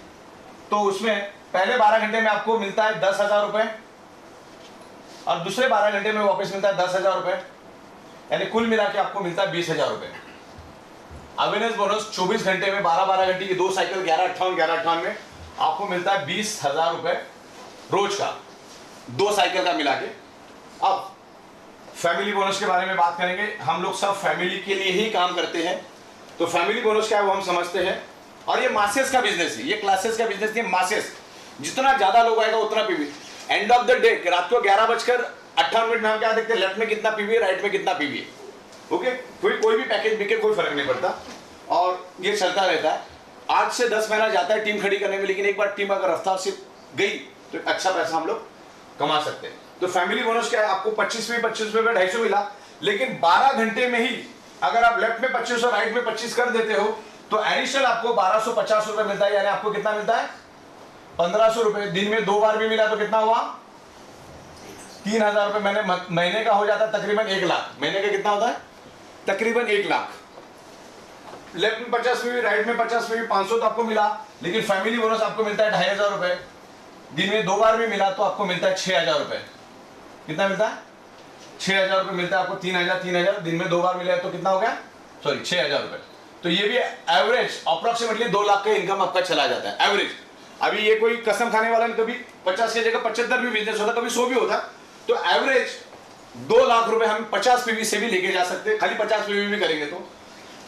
तो उसमें पहले 12 घंटे में आपको मिलता है 10,000 रुपए और दूसरे 12 घंटे में वापस मिलता है 10,000 रुपए, यानी कुल मिला के आपको मिलता है 20,000 रुपए। अवेयरनेस बोनस 24 घंटे में 12-12 घंटे की 2 साइकिल 11-58 में आपको मिलता है 20,000 रुपए रोज का, 2 साइकिल का मिला के। अब फैमिली बोनस के बारे में बात करेंगे। हम लोग सब फैमिली के लिए ही काम करते हैं, तो फैमिली बोनस क्या है वो हम समझते हैं। और ये मासेस का बिजनेस है, ये क्लासेस का बिजनेस नहीं, मासेस। जितना ज्यादा लोग आएगा उतना PV. End of the day रात को 11:58 में हम क्या देखते हैं, लेफ्ट में कितना पीवी है, राइट में कितना पीवी है। ओके, कोई भी पैकेज बिके कोई फर्क नहीं पड़ता, और ये चलता रहता है। 8 से 10 महीना जाता है टीम खड़ी करने में, लेकिन एक बार टीम अगर रफ्तार से गई तो अच्छा पैसा हम लोग कमा सकते हैं। तो फैमिली बोनस क्या है, आपको 25 में 250 मिला, लेकिन 12 घंटे में ही अगर आप लेफ्ट में 25 और राइट में 25 कर देते हो तो एडिशनल आपको 1250 रुपए मिलता है। यानी आपको कितना मिलता है, 1500 रुपए। दिन में 2 बार भी मिला तो कितना हुआ, 3000 रुपए। महीने का हो जाता है तकरीबन 1 लाख। महीने का कितना होता है, तकरीबन 1 लाख। लेफ्ट में 50 में भी, राइट में 50 में भी 500 तो आपको मिला, लेकिन फैमिली बोनस आपको मिलता है 2500 रुपए। दिन में 2 बार भी मिला तो आपको मिलता है 6000 रुपए। कितना मिलता है, 6000 रुपए मिलता है आपको। 3000 दिन में 2 बार मिला तो कितना हो गया, सॉरी 6000 रुपए। तो ये भी एवरेज अप्रोक्सीमेटली 2 लाख का इनकम आपका चला जाता है एवरेज। अभी ये कोई कसम खाने वाला नहीं, कभी 50 की जगह 75 भी बिजनेस होता, कभी 100 भी होता। तो एवरेज 2 लाख रुपए हम 50 पीवी से भी लेके जा सकते हैं, खाली 50 पीवी भी करेंगे तो।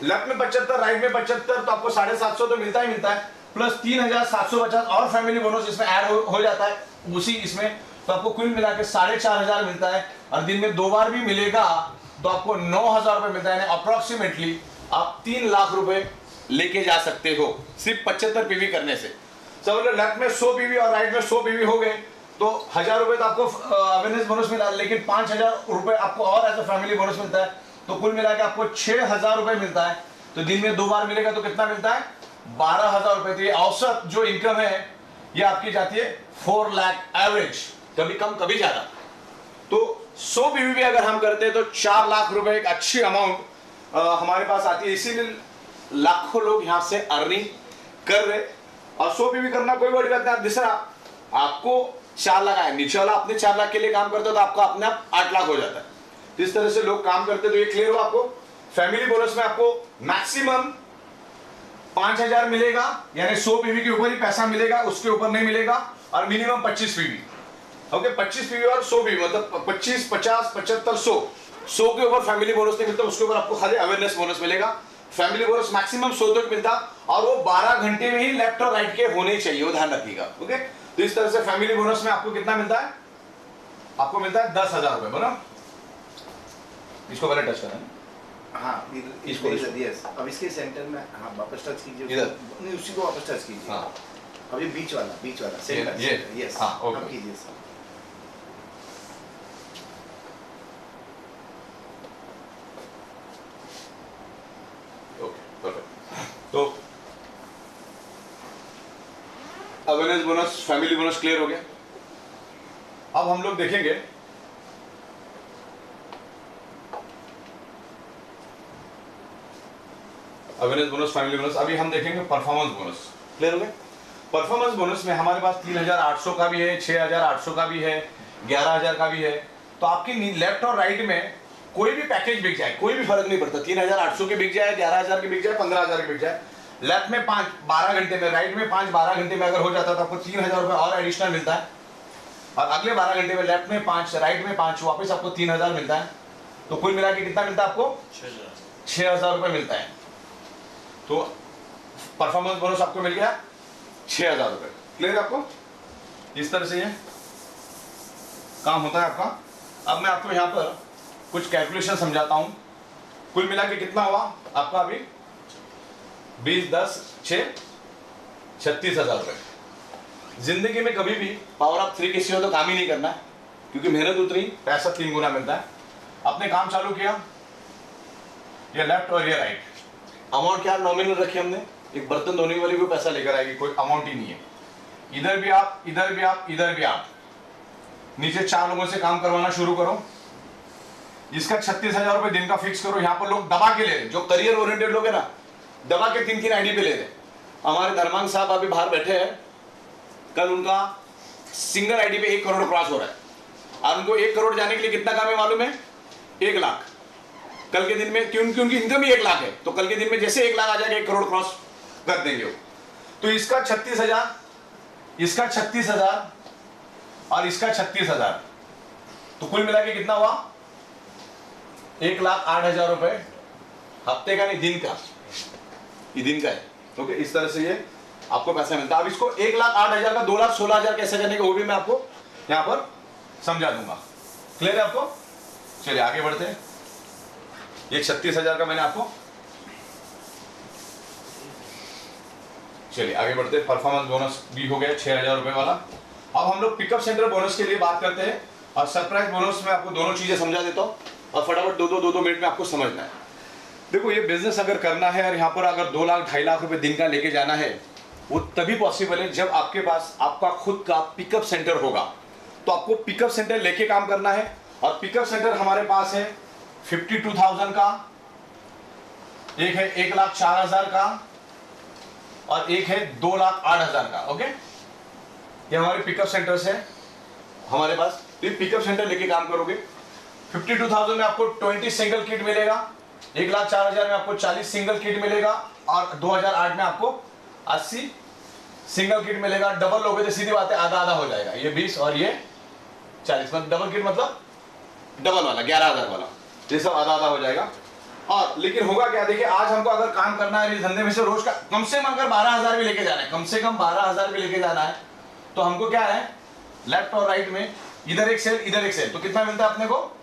लेफ्ट में 75, राइट में 75, तो आपको 750 तो मिलता ही मिलता है, प्लस 3750 और फैमिली बोनस इसमें ऐड हो जाता है उसी इसमें, तो आपको कुल मिला के 4500 मिलता है। और दिन में 2 बार भी मिलेगा तो आपको 9000 रुपए मिलता है, यानी अप्रोक्सीमेटली आप 3 लाख रुपए लेके जा सकते हो सिर्फ 75 पीवी करने से। समझ लो लेफ्ट में 100 पीवी और राइट में 100 पीवी हो गए तो 1000 रुपए तो आपको अवेयरनेस बोनस मिला, लेकिन 5000 रुपए आपको और एज अ फैमिली बोनस मिलता है, तो कुल मिला के आपको 6000 रुपए मिलता है। तो दिन में 2 बार मिलेगा तो कितना मिलता है, 12000 रुपए। तो ये औसत जो इनकम है ये आपकी जाती है 4 लाख एवरेज, कभी कम कभी ज्यादा। तो 100 पीवी भी अगर हम करते हैं तो 4 लाख रुपए एक अच्छी अमाउंट हमारे पास आती है। इसीलिए लाखों लोग यहां से अर्निंग कर रहे। और 100 पीवी करना कोई बड़ी बात नहीं। दूसरा आपको 4 लाख आए, नीचे वाला अपने 4 लाख के लिए काम करते हो तो आपका अपने आप 8 लाख हो जाता है। इस तरह से लोग काम करते, तो ये क्लियर हो आपको। फैमिली बोनस में आपको मैक्सिमम 5000 मिलेगा, यानी 100 पीवी के ऊपर ही पैसा मिलेगा, उसके ऊपर नहीं मिलेगा। और मिनिमम 25 पीवी, ओके, 25 पीवी और 100 पीवी, मतलब 25, 50, 75, 100 के ऊपर फैमिली बोनस नहीं मिलता, उसके ऊपर आपको खाली अवेयरनेस बोनस मिलेगा। फैमिली बोनस मैक्सिमम 100 तक मिलता, और वो 12 घंटे में ही लेफ्ट और राइट के होने चाहिए, वो ध्यान रखिएगा। ओके, तो इस तरह से फैमिली बोनस में आपको कितना मिलता है, आपको मिलता है 10,000 रुपए। बोला, इसको पहले टच करना है। हाँ, इसको यस। अब इसके सेंटर में, हाँ, वापस टच कीजिए इधर, नहीं, उसी को वापस टच कीजिए। हाँ, अभी बीच वाला सेंटर, ये यस, हाँ, ओके, अब कीजिए सर। तो awareness bonus, family bonus clear हो गया। अब हम लोग देखेंगे अवेयरनेस बोनस, फैमिली बोनस। अभी हम देखेंगे परफॉर्मेंस बोनस। क्लियर हो गया। परफॉर्मेंस बोनस में हमारे पास 3800 का भी है, 6800 का भी है, 11000 का भी है। तो आपकी लेफ्ट और राइट में कोई भी पैकेज बिक जाए, कोई भी फर्क नहीं पड़ता, 3800 के बिक जाए, 11000 के बिक जाए, 15000 के बिक जाए। लेफ्ट में 5 12 घंटे में, राइट में 5 12 घंटे में अगर हो जाता तो आपको 3000 रुपए और एडिशनल मिलता है। और अगले 12 घंटे में लेफ्ट में 5 राइट में 5 वापस आपको 3000 मिलता है। तो कुल मिला के कितना मिलता है आपको, 6000 रुपए मिलता है। तो परफॉर्मेंस बोनस आपको मिल गया 6000 रुपए। क्लियर आपको, इस तरह से ये काम होता है आपका। अब मैं आपको यहाँ पर कुछ कैलकुलेशन समझाता हूं। कुल मिला के कितना हुआ आपका अभी, 20 10 6 36,000 रुपए। जिंदगी में कभी भी पावर ऑफ 3 किसी हो तो काम ही नहीं करना है, क्योंकि मेहनत उतनी पैसा 3 गुना मिलता है। आपने काम चालू किया, ये लेफ्ट और ये राइट, अमाउंट क्या नॉमिनल रखी हमने एक बर्तन धोने वाली कोई पैसा लेकर आएगी, कोई अमाउंट ही नहीं है। इधर भी आप, इधर भी आप, इधर भी आप, नीचे 4 लोगों से काम करवाना शुरू करो। इसका 36,000 रुपए दिन का फिक्स करो। यहाँ पर लोग दबा के ले रहे, जो करियर ओरिएंटेड लोग है ना, दबा के 3-3 आईडी पे ले रहे। हमारे धर्मांग साहब अभी बाहर बैठे हैं, कल उनका सिंगल आईडी पे 1 करोड़ क्रॉस हो रहा है, और उनको 1 करोड़ जाने के लिए कितना काम है मालूम है? 1 लाख। कल के दिन में, क्योंकि उनकी इनकम ही 1 लाख है, तो कल के दिन में जैसे 1 लाख आ जाएगा 1 करोड़ क्रॉस कर देंगे वो। तो इसका 36,000, इसका 36,000 और इसका 36,000, तो कुल मिला के कितना हुआ? 1,08,000 रुपए हफ्ते का, नहीं दिन का, ये दिन का है। ओके, इस तरह से ये आपको पैसा मिलता है। अब इसको 1,08,000 का 2,16,000 कैसे करने का वो भी मैं आपको यहां पर समझा दूंगा। क्लियर है आपको? चलिए आगे बढ़ते हैं। ये 36,000 का मैंने आपको, चलिए आगे बढ़ते हैं। परफॉर्मेंस बोनस भी हो गया 6,000 रुपए वाला। अब हम लोग पिकअप सेंटर बोनस के लिए बात करते हैं, और सरप्राइज बोनस में आपको दोनों चीजें समझा देता हूं, और फटाफट 2-2 मिनट में आपको समझना है। देखो, ये बिजनेस अगर करना है और यहाँ पर अगर 2 लाख 2.5 लाख रुपए दिन का लेके जाना है, वो तभी पॉसिबल है जब आपके पास आपका खुद का पिकअप सेंटर होगा। तो आपको पिकअप सेंटर लेके काम करना है, और पिकअप सेंटर हमारे पास है 52,000 का, एक है 1,04,000 का, और एक है 2,08,000 का। ओके, ये हमारे पिकअप सेंटर्स है हमारे पास। तो ये पिकअप सेंटर लेके काम करोगे, 52,000 में आपको 20 सिंगल किट मिलेगा, 1,04,000 में आपको 40 सिंगल किट मिलेगा, और 2008 में आपको 80 सिंगल किट मिलेगा। डबल लोगे तो सीधी बात है आधा आधा हो जाएगा, ये 20 और ये 40, मतलब डबल किट मतलब डबल वाला 11,000 वाला, ये सब आधा आधा हो जाएगा। और लेकिन होगा क्या, देखिए आज हमको अगर काम करना है इस धंधे में से रोज का कम से कम अगर 12,000 भी लेके जाना है, कम से कम 12,000 भी लेके जाना है, तो हमको क्या है, लेफ्ट और राइट में इधर एक सेल इधर एक सेल, तो कितना मिलता है अपने को?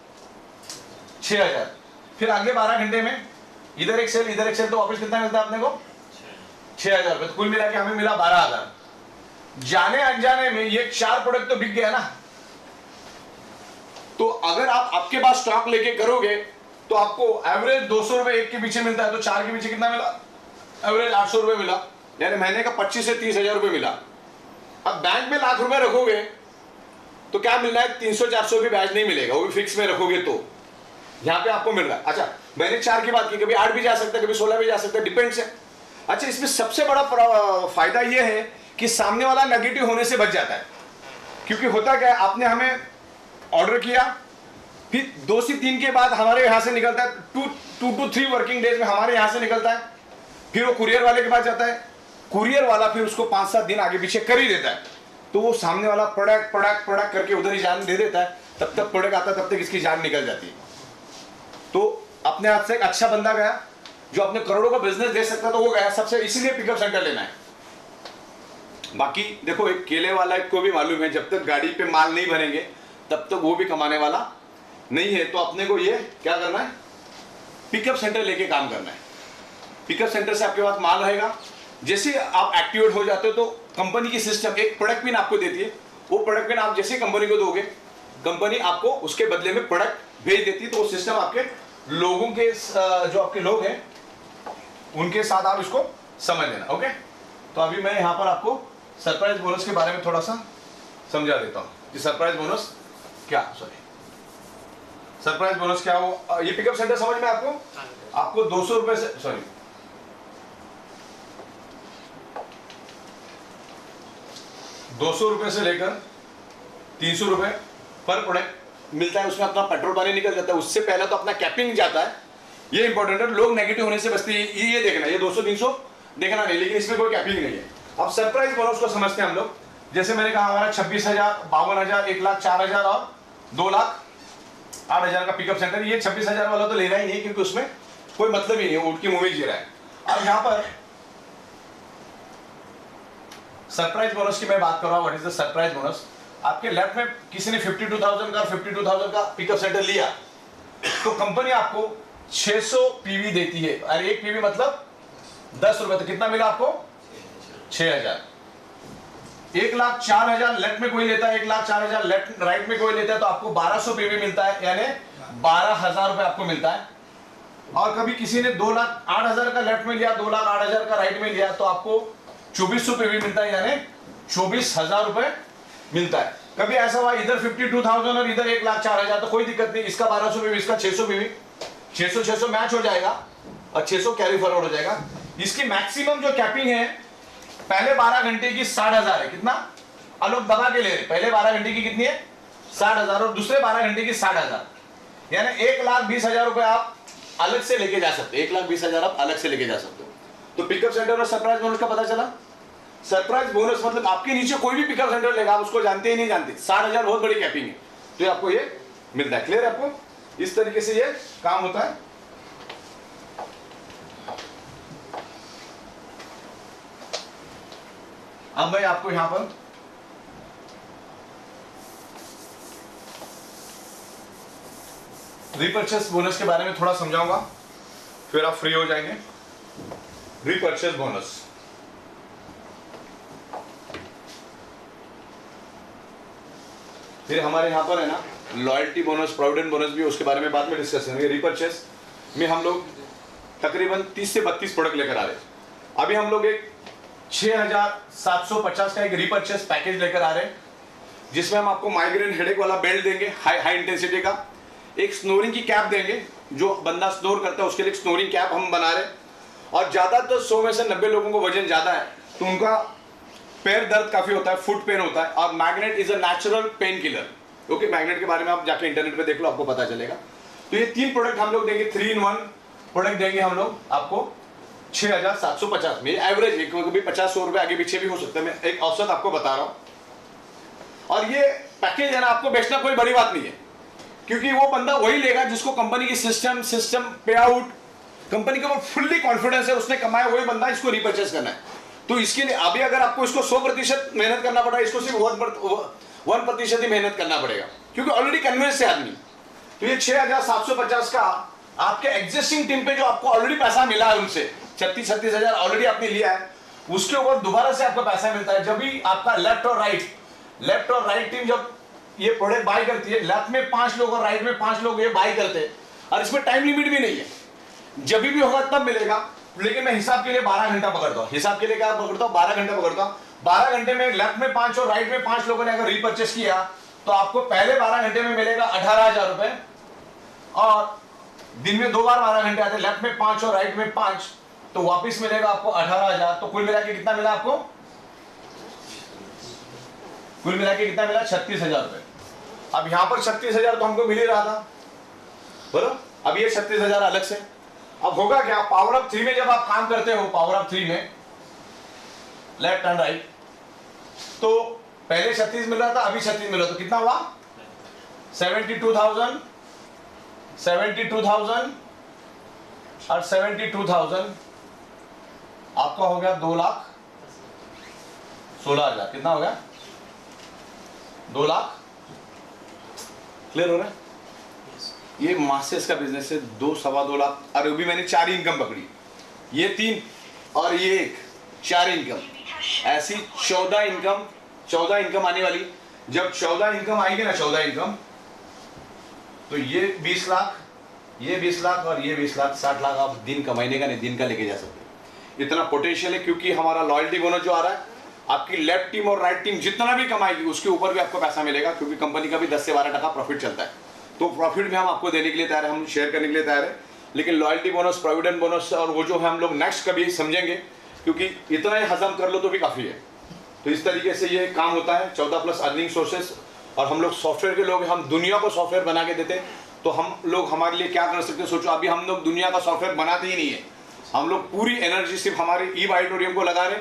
6,000। फिर आगे 12 घंटे में इधर एक सेल इधर एक सेल, तो वापस कितना मिलता है अपने को? 6,000 रुपए। तो कुल मिला के हमें मिला 12,000। जाने अनजाने में ये 4 प्रोडक्ट तो बिक गया ना। तो अगर आप आपके पास स्टॉक लेके करोगे तो आपको एवरेज 200 रुपए एक के पीछे मिलता है, तो 4 के पीछे कितना मिला? एवरेज 800 रुपए मिला, यानी महीने का 25 से 30,000 रुपए मिला। अब बैंक में लाख रुपए रखोगे तो क्या मिलना है? 300-400 की ब्याज नहीं मिलेगा, वो भी फिक्स में रखोगे तो। यहां पे आपको मिल रहा है। अच्छा, मैंने 4 की बात की, कभी 8 भी जा सकता है, कभी 16 भी जा सकता है, डिपेंड्स है। अच्छा, इसमें सबसे बड़ा फायदा यह है कि सामने वाला नेगेटिव होने से बच जाता है। क्योंकि होता क्या है, आपने हमें ऑर्डर किया, फिर 2 से 3 के बाद हमारे यहां से निकलता है, 2 to 3 वर्किंग डेज में हमारे यहां से निकलता है, फिर वो कुरियर वाले के पास जाता है, कुरियर वाला फिर उसको 5-7 दिन आगे पीछे कर ही देता है। तो वो सामने वाला प्रोडक्ट करके उधर ही जान दे देता है, तब तक प्रोडक्ट आता है, तब तक इसकी जान निकल जाती है। तो अपने हाथ से एक अच्छा बंदा गया जो अपने करोड़ों का बिजनेस दे सकता, तो वो गया सबसे, इसीलिए पिकअप सेंटर लेना है। बाकी देखो, एक केले वाला को भी मालूम है, जब तक गाड़ी पे माल नहीं भरेंगे तब तक वो भी कमाने वाला नहीं है। तो अपने को ये क्या करना है, पिकअप सेंटर लेके काम करना है। पिकअप सेंटर से आपके पास माल रहेगा, जैसे आप एक्टिवेट हो जाते हो तो कंपनी की सिस्टम एक प्रोडक्ट पिन आपको देती है, वो प्रोडक्ट पिन आप जैसे कंपनी को दोगे, कंपनी आपको उसके बदले में प्रोडक्ट भेज देती है। तो वो सिस्टम आपके लोगों के, जो आपके लोग हैं उनके साथ आप इसको समझ लेना। ओके, तो अभी मैं यहां पर आपको सरप्राइज बोनस के बारे में थोड़ा सा समझा देता हूं कि सरप्राइज बोनस क्या, सरप्राइज बोनस क्या हो। ये पिकअप सेंटर समझ में आपको 200 रुपए से, 200 रुपए से लेकर 300 रुपए पर प्रोडक्ट मिलता है। उसमें अपना पेट्रोल पानी निकल जाता है, उससे पहले तो अपना कैपिंग जाता है। ये इंपॉर्टेंट है, लोग नेगेटिव होने से बचते हैं। ये देखना, ये 200-300 देखना नहीं, लेकिन इसमें कोई कैपिंग नहीं है। अब सरप्राइज बोनस को समझते हैं हम लोग। जैसे मैंने कहा, हमारा 26,000, 52,000, 1,04,000 और 2,08,000 का पिकअप सेंटर। ये 26,000 वाला तो लेना ही नहीं, क्योंकि उसमें कोई मतलब ही नहीं है, उठ की मूवी जी रहा है। अब यहाँ पर सरप्राइज बोनस की मैं बात कर रहा हूँ। What is the surprise bonus? आपके लेफ्ट में किसी ने 52,000 का 52,000 का पिकअप सेंटर लिया, तो कंपनी आपको 600 पीवी देती है। और एक पीवी मतलब 10 रुपए, तो कितना मिला आपको? 6,000। 1,04,000 लेफ्ट में कोई लेता है, 1,04,000 लेफ्ट राइट में कोई लेता है, तो आपको 1,200 पीवी मिलता है, यानी 12,000 रुपए आपको मिलता है। और कभी किसी ने 2,08,000 का लेफ्ट में लिया, 2,08,000 का राइट में लिया, तो आपको 2400 पे भी मिलता है, यानी 24,000 रुपए मिलता है। कभी ऐसा हुआ इधर 52,000 और इधर 1,04,000, तो कोई दिक्कत नहीं, इसका 1200 पे भी, इसका 600 पे भी, 600 मैच हो जाएगा और 600 कैरी फॉरवर्ड हो जाएगा। इसकी मैक्सिमम जो कैपिंग है पहले 12 घंटे की 60,000 है। कितना? अब लोग दबा के ले रहे, पहले 12 घंटे की कितनी है? 60,000 और दूसरे 12 घंटे की 60,000, यानी 1,20,000 रुपए आप अलग से लेके जा सकते हो। 1,20,000 आप अलग से लेके जा सकते हो। तो पिकअप सेंटर और सरप्राइज बोनस का पता चला। सरप्राइज बोनस मतलब आपके नीचे कोई भी पिकअप सेंटर लेगा, आप उसको जानते ही नहीं जानते, 60,000 बहुत बड़ी कैपिंग है, तो ये आपको ये मिलता है। क्लियर है आपको? इस तरीके से ये काम होता है। अब मैं आपको यहां पर रीपर्चेस बोनस के बारे में थोड़ा समझाऊंगा, फिर आप फ्री हो जाएंगे। रीपर्चेस बोनस, फिर हमारे यहां पर है ना लॉयल्टी बोनस, प्रोविडेंट बोनस भी, उसके बारे में बाद में डिस्कस करेंगे। रीपर्चेस में हम लोग तकरीबन 30 से 32 प्रोडक्ट लेकर आ रहे हैं। अभी हम लोग एक 6,750 का एक रीपर्चेस पैकेज लेकर आ रहे हैं, जिसमें हम आपको माइग्रेन हेडेक वाला बेल्ट देंगे, हाई इंटेंसिटी का, एक स्नोरिंग की कैप देंगे, जो बंदा स्नोर करता है उसके लिए एक स्नोरिंग कैप हम बना रहे हैं। और ज्यादा तो 100 में से 90 लोगों को वजन ज्यादा है, तो उनका पैर दर्द काफी होता है, फुट पेन होता है, और magnet is a natural pain killer. Okay, magnet के बारे में आप जाके इंटरनेट पे देख लो, आपको पता चलेगा। तो ये 3 प्रोडक्ट हम लोग देंगे, 3 in 1 प्रोडक्ट देंगे हम लोग आपको 6,750 में। एवरेज है, कभी 50-100 रुपए आगे पीछे भी हो सकता है, मैं एक औसत आपको बता रहा हूं। और ये पैकेज है ना, आपको बेचना कोई बड़ी बात नहीं है, क्योंकि वो बंदा वही लेगा जिसको कंपनी की सिस्टम पे आउट, कंपनी के ऊपर फुल्ली कॉन्फिडेंस है, उसने कमाया, वही बंदा इसको रिपर्चेस करना है। तो इसके लिए अभी अगर आपको इसको 100% मेहनत करना पड़ा, इसको सिर्फ 1% ही मेहनत करना पड़ेगा, क्योंकि ऑलरेडी कन्विंस है आदमी। तो ये 6,750 का आपके एग्जिस्टिंग टीम पे जो आपको ऑलरेडी पैसा मिला है, उनसे 36,000 ऑलरेडी आपने लिया है, उसके ऊपर दोबारा से आपको पैसा मिलता है। जब भी आपका लेफ्ट और राइट टीम जब ये प्रोडक्ट बाय करती है, लेफ्ट में 5 लोग और राइट में 5 लोग ये बाय करते हैं, और इसमें टाइम लिमिट भी नहीं है, जब भी होगा तब मिलेगा। लेकिन मैं हिसाब के लिए 12 घंटा पकड़ता हूं। हिसाब के लिए क्या पकड़ता हूं? 12 घंटा पकड़ता हूं। 12 घंटे में लेफ्ट में 5 और राइट में 5 लोगों ने अगर रीपर्चेस किया, तो आपको पहले 12 घंटे में मिलेगा 18,000 रुपए, और दिन में 2 बार 12 घंटे आते हैं, लेफ्ट में 5 और राइट में 5, तो वापिस मिलेगा आपको 18,000। तो कुल मिला के कितना मिला आपको? कुल मिला के कितना मिला? 36,000 रुपए। अब यहां पर 36,000 तो हमको मिल ही रहा था, बोलो। अब ये 36,000 अलग से। अब होगा क्या? पावर ऑफ 3 में जब आप काम करते हो, पावर ऑफ 3 में लेफ्ट एंड राइट, तो पहले 36 मिल रहा था, अभी 36 मिल रहा, तो कितना हुआ? 72,000 और 72,000 आपका हो गया 2,16,000। कितना हो गया? 2 लाख। क्लियर हो रहा है? ये मास्टर्स का बिजनेस है, 2-2.25 लाख। और अभी मैंने 4 इनकम पकड़ी, ये 3 और ये 1, 4 इनकम, ऐसी 14 इनकम आने वाली। जब 14 इनकम आएगी ना, 14 इनकम, तो ये 20 लाख, ये 20 लाख और ये 20 लाख, 60 लाख आप दिन का, महीने का नहीं, दिन का लेके जा सकते हैं। इतना पोटेंशियल है, क्योंकि हमारा लॉयल्टी बोनस जो आ रहा है, आपकी लेफ्ट टीम और राइट टीम जितना भी कमाएगी, उसके ऊपर भी आपको पैसा मिलेगा, क्योंकि कंपनी का भी 10 से 12% प्रॉफिट चलता है। तो प्रॉफिट भी हम आपको देने के लिए तैयार है, हम शेयर करने के लिए तैयार है। लेकिन लॉयल्टी बोनस, प्रोविडेंट बोनस और वो जो है हम लोग नेक्स्ट कभी समझेंगे, क्योंकि इतना ही हजम कर लो तो भी काफ़ी है। तो इस तरीके से ये काम होता है। 14+ अर्निंग सोर्सेस, और हम लोग सॉफ्टवेयर के लोग, हम दुनिया को सॉफ्टवेयर बना के देते हैं। तो हम लोग हमारे लिए क्या कर सकते हैं सोचो। अभी हम लोग दुनिया का सॉफ्टवेयर बनाते ही नहीं है, हम लोग पूरी एनर्जी सिर्फ हमारे ई ऑडिटोरियम को लगा रहे।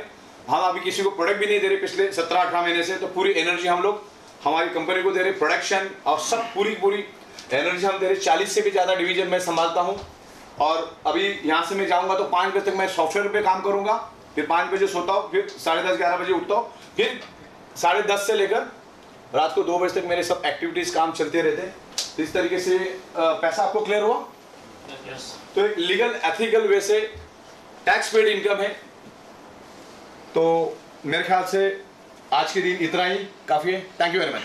हम अभी किसी को प्रोडक्ट भी नहीं दे रहे पिछले 17-18 महीने से, तो पूरी एनर्जी हम लोग हमारी कंपनी को दे रहे, प्रोडक्शन और सब पूरी एनर्जी हम दे रहे। 40 से भी ज़्यादा डिवीजन मैं संभालता हूँ, और अभी यहाँ से मैं जाऊँगा तो 5 बजे तक मैं सॉफ्टवेयर पे काम करूँगा, फिर 5 बजे सोता हूँ, फिर 10:30-11 बजे उठता हूँ, फिर 10:30 से लेकर रात को 2 बजे तक मेरे सब एक्टिविटीज़ काम चलते रहते हैं। तो इस तरीके से पैसा आपको क्लियर हुआ? तो एक लीगल एथिकल वे से टैक्स पेड इनकम है। तो मेरे ख्याल से आज के दिन इतना ही काफ़ी है। Thank you very much.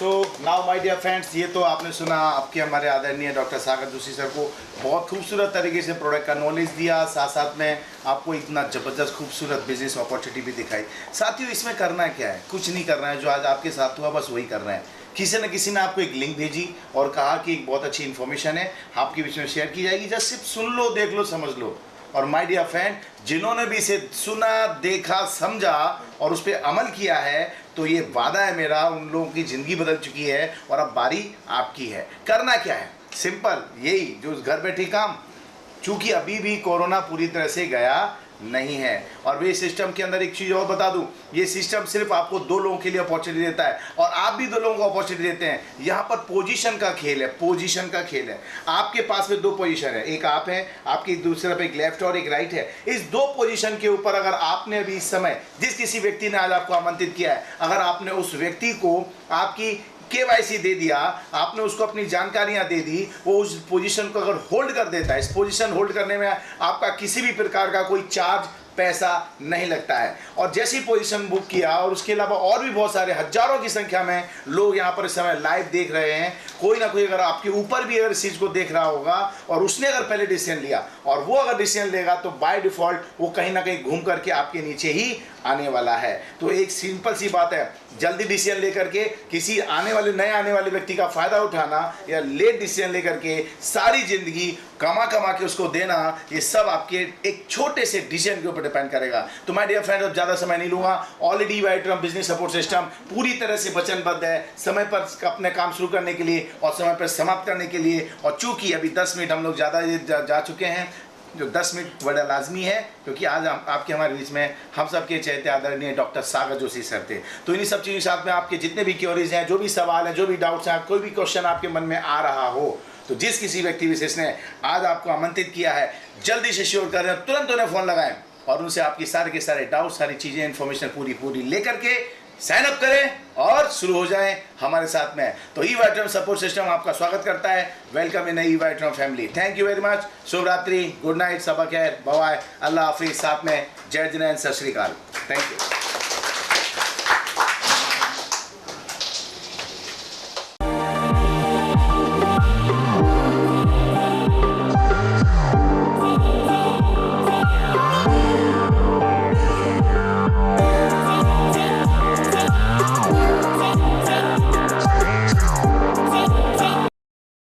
So now my dear friends, ये तो आपने सुना आपके हमारे आदरणीय डॉक्टर सागर जोशी सर को बहुत खूबसूरत तरीके से प्रोडक्ट का नॉलेज दिया, साथ साथ में आपको इतना ज़बरदस्त खूबसूरत बिजनेस अपॉर्चुनिटी भी दिखाई। साथियों, इसमें करना क्या है? कुछ नहीं करना है, जो आज आपके साथ हुआ बस वही करना है। किसी न किसी ने आपको एक लिंक भेजी और कहा कि एक बहुत अच्छी इन्फॉर्मेशन है, आपके बीच में शेयर की जाएगी, जस्ट सिर्फ सुन लो, देख लो, समझ लो। और माय डियर फ्रेंड, जिन्होंने भी इसे सुना, देखा, समझा और उस पर अमल किया है, तो ये वादा है मेरा, उन लोगों की ज़िंदगी बदल चुकी है और अब बारी आपकी है। करना क्या है? सिंपल, यही जो घर बैठे काम, चूँकि अभी भी कोरोना पूरी तरह से गया नहीं है। और वे सिस्टम के अंदर एक चीज़ और बता दूं, ये सिस्टम सिर्फ आपको 2 लोगों के लिए अपॉर्चुनिटी देता है और आप भी 2 लोगों को अपॉर्चुनिटी देते हैं। यहाँ पर पोजीशन का खेल है, पोजीशन का खेल है। आपके पास में 2 पोजीशन है, एक आप है, आपकी दूसरे पे एक लेफ्ट और एक राइट है। इस 2 पोजीशन के ऊपर अगर आपने अभी इस समय जिस किसी व्यक्ति ने आज आपको आमंत्रित किया है, अगर आपने उस व्यक्ति को आपकी KYC दे दिया, आपने उसको अपनी जानकारियां दे दी, वो उस पोजीशन को अगर होल्ड कर देता है, इस पोजीशन होल्ड करने में आपका किसी भी प्रकार का कोई चार्ज, पैसा नहीं लगता है। और जैसी पोजीशन बुक किया और उसके अलावा और भी बहुत सारे हजारों की संख्या में लोग यहाँ पर इस समय लाइव देख रहे हैं, कोई ना कोई अगर आपके ऊपर भी अगर इस चीज़ को देख रहा होगा और उसने अगर पहले डिसीजन लिया और वो अगर डिसीजन लेगा, तो बाय डिफॉल्ट वो कहीं ना कहीं घूम करके आपके नीचे ही आने वाला है। तो एक सिंपल सी बात है, जल्दी डिसीजन लेकर के किसी नए आने वाले व्यक्ति का फायदा उठाना या लेट डिसीजन लेकर के सारी जिंदगी कमा के उसको देना, ये सब आपके एक छोटे से डिसीजन के ऊपर डिपेंड करेगा। तो माय डियर फ्रेंड, अब ज़्यादा समय नहीं लूँगा। ऑलरेडी वाइट्रम बिजनेस सपोर्ट सिस्टम पूरी तरह से वचनबद्ध है समय पर अपने काम शुरू करने के लिए और समय पर समाप्त करने के लिए। और चूँकि अभी 10 मिनट हम लोग ज़्यादा जा चुके हैं, जो 10 मिनट बड़ा लाजमी है, क्योंकि आज आपके हमारे बीच में हम सबके चहेते आदरणीय डॉक्टर सागर जोशी सर थे। तो इन्हीं सब चीज़ों के साथ में आपके जितने भी क्वेरीज हैं, जो भी सवाल हैं, जो भी डाउट्स हैं, कोई भी क्वेश्चन आपके मन में आ रहा हो, तो जिस किसी व्यक्ति विशेष ने आज आपको आमंत्रित किया है, जल्दी से शेयर करें, तुरंत उन्हें फ़ोन लगाएं और उनसे आपकी सारे के सारे डाउट, सारी चीज़ें, इन्फॉर्मेशन पूरी लेकर के साइन अप करें और शुरू हो जाएं हमारे साथ में। तो ई-वाइट्रम सपोर्ट सिस्टम आपका स्वागत करता है। वेलकम इन ई-वाइट्रम family. Thank you very much. शुभ रात्रि, गुड नाइट, सबा खैर, बाय, अल्लाह हाफिज, साथ में जय जिनेंद्र, सत श्री अकाल। Thank you.